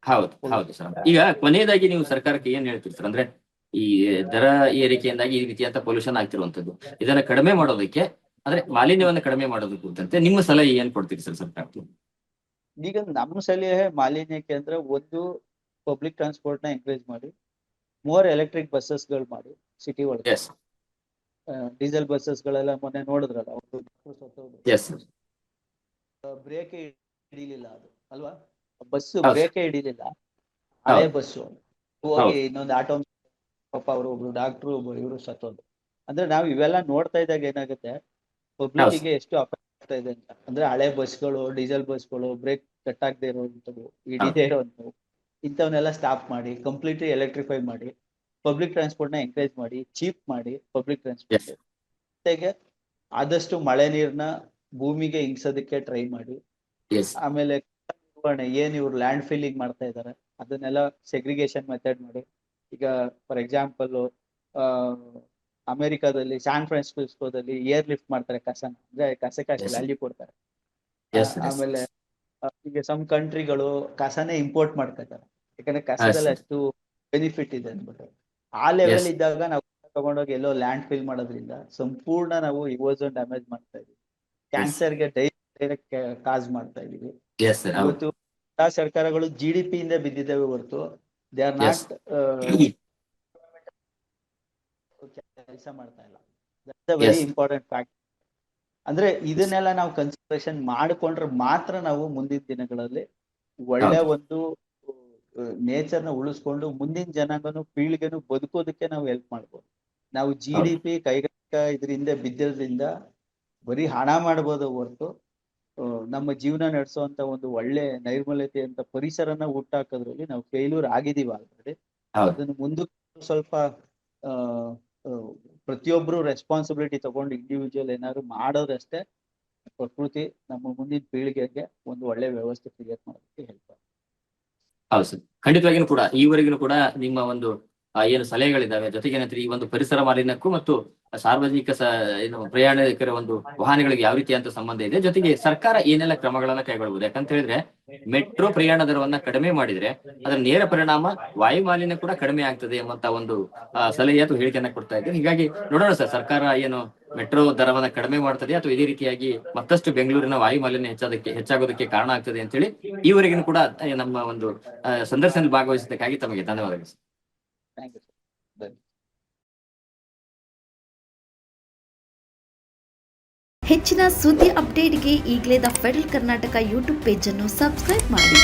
ಹೌದು ಸರ್. ಈಗ ಕೊನೆಯದಾಗಿ ನೀವು ಸರ್ಕಾರಕ್ಕೆ ಏನ್ ಹೇಳ್ತೀರಿ ಸರ್? ಅಂದ್ರೆ ಈ ದರ ಏರಿಕೆಯಿಂದಾಗಿ ಈ ರೀತಿಯಂತ ಪೊಲ್ಯೂಷನ್ ಆಗ್ತಿರುವಂತದ್ದು, ಇದನ್ನ ಕಡಿಮೆ ಮಾಡೋದಕ್ಕೆ, ಅಂದ್ರೆ ಮಾಲಿನ್ಯವನ್ನ ಕಡಿಮೆ ಮಾಡೋದಕ್ಕೆ ಕುರಿತಂತೆ ನಿಮ್ಮ ಸಲಹೆ ಏನ್ ಕೊಡ್ತೀರಿ ಸರ್ ಸರ್ಕಾರಕ್ಕೆ? ಈಗ ನಮ್ಮ ಸಲಹೆ ಮಾಲಿನ್ಯಕ್ಕೆ ಅಂದ್ರೆ, ಒಂದು ಪಬ್ಲಿಕ್ ಟ್ರಾನ್ಸ್ಪೋರ್ಟ್ ನ ಎಂಕರೇಜ್ ಮಾಡಿ, ಮೋರ್ ಎಲೆಕ್ಟ್ರಿಕ್ ಬಸ್ಸಸ್ ಗಳು ಮಾಡಿ ಸಿಟಿ ಒಳಗೆ. ಡೀಸೆಲ್ ಬಸ್ಸಸ್ ಗಳೆಲ್ಲ ಮೊನ್ನೆ ನೋಡಿದ್ರಲ್ಲ, ಬ್ರೇಕ್ ಹಿಡಿಲಿಲ್ಲ ಅದು ಅಲ್ವಾ, ಬಸ್ ಬ್ರೇಕ್ ಹಿಡಿಲಿಲ್ಲ, ಹಳೆ ಬಸ್ಸು ಹೋಗಿ ಇನ್ನೊಂದು ಆಟೋ ಪಾಪ ಅವರು ಒಬ್ರು ಡಾಕ್ಟ್ರು ಇವರು ಸತ್ತೋದು. ಅಂದ್ರೆ ನಾವು ಇವೆಲ್ಲ ನೋಡ್ತಾ ಇದ್ದಾಗ ಏನಾಗುತ್ತೆ, ಪಬ್ಲಿಕ್ ಗೆ ಎಷ್ಟು ಅಫೆಕ್ಟ್ ಆಗ್ತಾ ಇದೆ ಅಂತ. ಅಂದ್ರೆ ಹಳೆ ಬಸ್ಗಳು, ಡೀಸೆಲ್ ಬಸ್ಗಳು, ಬ್ರೇಕ್ ಕಟ್ ಆಗದೆ ಇರುವಂತವು, ಹಿಡಿದೇ ಇರುವಂತವು, ಇಂಥವನ್ನೆಲ್ಲ ಸ್ಟಾಪ್ ಮಾಡಿ ಕಂಪ್ಲೀಟ್ಲಿ ಎಲೆಕ್ಟ್ರಿಫೈ ಮಾಡಿ, ಪಬ್ಲಿಕ್ ಟ್ರಾನ್ಸ್ಪೋರ್ಟ್ ನ ಎಂಕರೇಜ್ ಮಾಡಿ, ಚೀಪ್ ಮಾಡಿ ಪಬ್ಲಿಕ್ ಟ್ರಾನ್ಸ್ಪೋರ್ಟ್. ಜೊತೆಗೆ ಆದಷ್ಟು ಮಳೆ ನೀರ್ನ ಭೂಮಿಗೆ ಇಂಗ್ಸೋದಕ್ಕೆ ಟ್ರೈ ಮಾಡಿ. ಆಮೇಲೆ ಏನ್ ಇವ್ರು ಲ್ಯಾಂಡ್ ಫಿಲ್ಲಿಂಗ್ ಮಾಡ್ತಾ ಇದಾರೆ ಅದನ್ನೆಲ್ಲ ಸೆಗ್ರಿಗೇಷನ್ ಮೆಥಡ್ ಮಾಡಿ. ಈಗ ಫಾರ್ ಎಕ್ಸಾಂಪಲ್ ಅಮೆರಿಕಾದಲ್ಲಿ ಸ್ಯಾನ್ ಫ್ರಾನ್ಸಿಸ್ಕೋದಲ್ಲಿ ಏರ್ ಲಿಫ್ಟ್ ಮಾಡ್ತಾರೆ ಕಸನ, ಅಂದ್ರೆ ಕಸಕ್ಕೆ ಅಷ್ಟು ವ್ಯಾಲ್ಯೂ ಕೊಡ್ತಾರೆ. ಆಮೇಲೆ ಈಗ ಸಮ್ ಕಂಟ್ರಿಗಳು ಕಸನೇ ಇಂಪೋರ್ಟ್ ಮಾಡ್ತಾ ಇದ್ದಾರೆ, ಯಾಕಂದ್ರೆ ಕಸದಲ್ಲಿ ಅಷ್ಟು ಬೆನಿಫಿಟ್ ಇದೆ ಅಂದ್ಬಿಟ್ಟು. ಆ ಲೆವೆಲ್ ಇದ್ದಾಗ ನಾವು ತಗೊಂಡೋಗಿ ಎಲ್ಲೋ ಲ್ಯಾಂಡ್ ಫಿಲ್ ಮಾಡೋದ್ರಿಂದ ಸಂಪೂರ್ಣ ನಾವು ಓಝೋನ್ ಡ್ಯಾಮೇಜ್ ಮಾಡ್ತಾ ಇದೀವಿ, ಕ್ಯಾನ್ಸರ್ಗೆ ಡೈರೆಕ್ಟ್ ಕಾಸ್ ಮಾಡ್ತಾ ಇದೀವಿ. ಇವತ್ತು ಎಲ್ಲಾ ಸರ್ಕಾರಗಳು GDP ಇಂದ ಬಿದ್ದಿದ್ದಾವೆ ಹೊರತು ದೇ ಆರ್ ನಾಟ್ ಕೆಲಸ ಮಾಡ್ತಾ ಇಲ್ಲ. That's a very important fact. ಅಂದ್ರೆ ಇದನ್ನೆಲ್ಲ ನಾವು ಕನ್ಸಿಡರೇಷನ್ ಮಾಡಿಕೊಂಡ್ರೆ ಮಾತ್ರ ನಾವು ಮುಂದಿನ ದಿನಗಳಲ್ಲಿ ಒಳ್ಳೆ ಒಂದು ನೇಚರ್ ನ ಉಳಿಸ್ಕೊಂಡು ಮುಂದಿನ ಜನಾಂಗನು ಪೀಳಿಗೆನು ಬದುಕೋದಕ್ಕೆ ನಾವು ಹೆಲ್ಪ್ ಮಾಡ್ಬೋದು. ನಾವು GDP ಕೈಗಾರಿಕಾ ಇದರಿಂದ ಬಿದ್ದಿರೋದ್ರಿಂದ ಬರೀ ಹಣ ಮಾಡ್ಬೋದು ಹೊರತು ನಮ್ಮ ಜೀವನ ನಡೆಸುವಂತ ಒಂದು ಒಳ್ಳೆ ನೈರ್ಮಲ್ಯತೆ ಅಂತ ಪರಿಸರನ ಹುಟ್ಟಾಕೋದ್ರಲ್ಲಿ ನಾವು ಫೇಲ್ಯೂರ್ ಆಗಿದೀವಿ ಆಲ್ರೆಡಿ. ಅದನ್ನು ಮುಂದಕ್ಕೆ ಸ್ವಲ್ಪ ಪ್ರತಿಯೊಬ್ರು ರೆಸ್ಪಾನ್ಸಿಬಿಲಿಟಿ ತಗೊಂಡು ಇಂಡಿವಿಜುವಲ್ ಏನಾದ್ರು ಮಾಡೋದಷ್ಟೇ ಪ್ರಕೃತಿ ನಮ್ಮ ಮುಂದಿನ ಪೀಳಿಗೆಗೆ ಒಂದು ಒಳ್ಳೆ ವ್ಯವಸ್ಥೆ ಕ್ರಿಯೇಟ್ ಮಾಡೋದಕ್ಕೆ ಹೆಲ್ಪ್ ಆಗುತ್ತೆ. ಹೌದು ಸರ್, ಖಂಡಿತವಾಗಿಯೂ ಕೂಡ ಈವರೆಗೂ ಕೂಡ ನಿಮ್ಮ ಒಂದು ಏನು ಸಲಹೆಗಳಿದ್ದಾವೆ, ಜೊತೆಗೆ ಏನಂದ್ರೆ ಈ ಒಂದು ಪರಿಸರ ಮಾಲಿನ್ಯಕ್ಕೂ ಮತ್ತು ಸಾರ್ವಜನಿಕ ಏನು ಪ್ರಯಾಣಿಕರ ಒಂದು ವಾಹನಗಳಿಗೆ ಯಾವ ರೀತಿಯಂತ ಸಂಬಂಧ ಇದೆ, ಜೊತೆಗೆ ಸರ್ಕಾರ ಏನೆಲ್ಲ ಕ್ರಮಗಳನ್ನ ಕೈಗೊಳ್ಳಬಹುದು. ಯಾಕಂತ ಹೇಳಿದ್ರೆ ಮೆಟ್ರೋ ಪ್ರಯಾಣ ದರವನ್ನ ಕಡಿಮೆ ಮಾಡಿದ್ರೆ ಅದರ ನೇರ ಪರಿಣಾಮ ವಾಯು ಮಾಲಿನ್ಯ ಕೂಡ ಕಡಿಮೆ ಆಗ್ತದೆ ಎಂಬಂತ ಒಂದು ಸಲಹೆ ಅಥವಾ ಹೇಳಿಕೆಯನ್ನ ಕೊಡ್ತಾ ಇದ್ದೇನೆ. ಹೀಗಾಗಿ ನೋಡೋಣ ಸರ್, ಸರ್ಕಾರ ಏನು ಮೆಟ್ರೋ ದರವನ್ನ ಕಡಿಮೆ ಮಾಡ್ತದೆ ಅಥವಾ ಇದೇ ರೀತಿಯಾಗಿ ಮತ್ತಷ್ಟು ಬೆಂಗಳೂರಿನ ವಾಯು ಮಾಲಿನ್ಯ ಹೆಚ್ಚಾಗೋದಕ್ಕೆ ಕಾರಣ ಆಗ್ತದೆ ಅಂತ ಹೇಳಿ ಈವರೆಗೂ ಕೂಡ ನಮ್ಮ ಒಂದು ಸಂದರ್ಶನದಲ್ಲಿ ಭಾಗವಹಿಸಿದ್ದಕ್ಕಾಗಿ ತಮಗೆ ಧನ್ಯವಾದಗಳು. Thank you sir. ಹೆಚ್ಚಿನ ಸುದ್ದಿ ಅಪ್ಡೇಟ್ಗೆ ಈಗಲೇ the Federal Karnataka YouTube page ಅನ್ನು ಸಬ್ಸ್ಕ್ರೈಬ್ ಮಾಡಿ.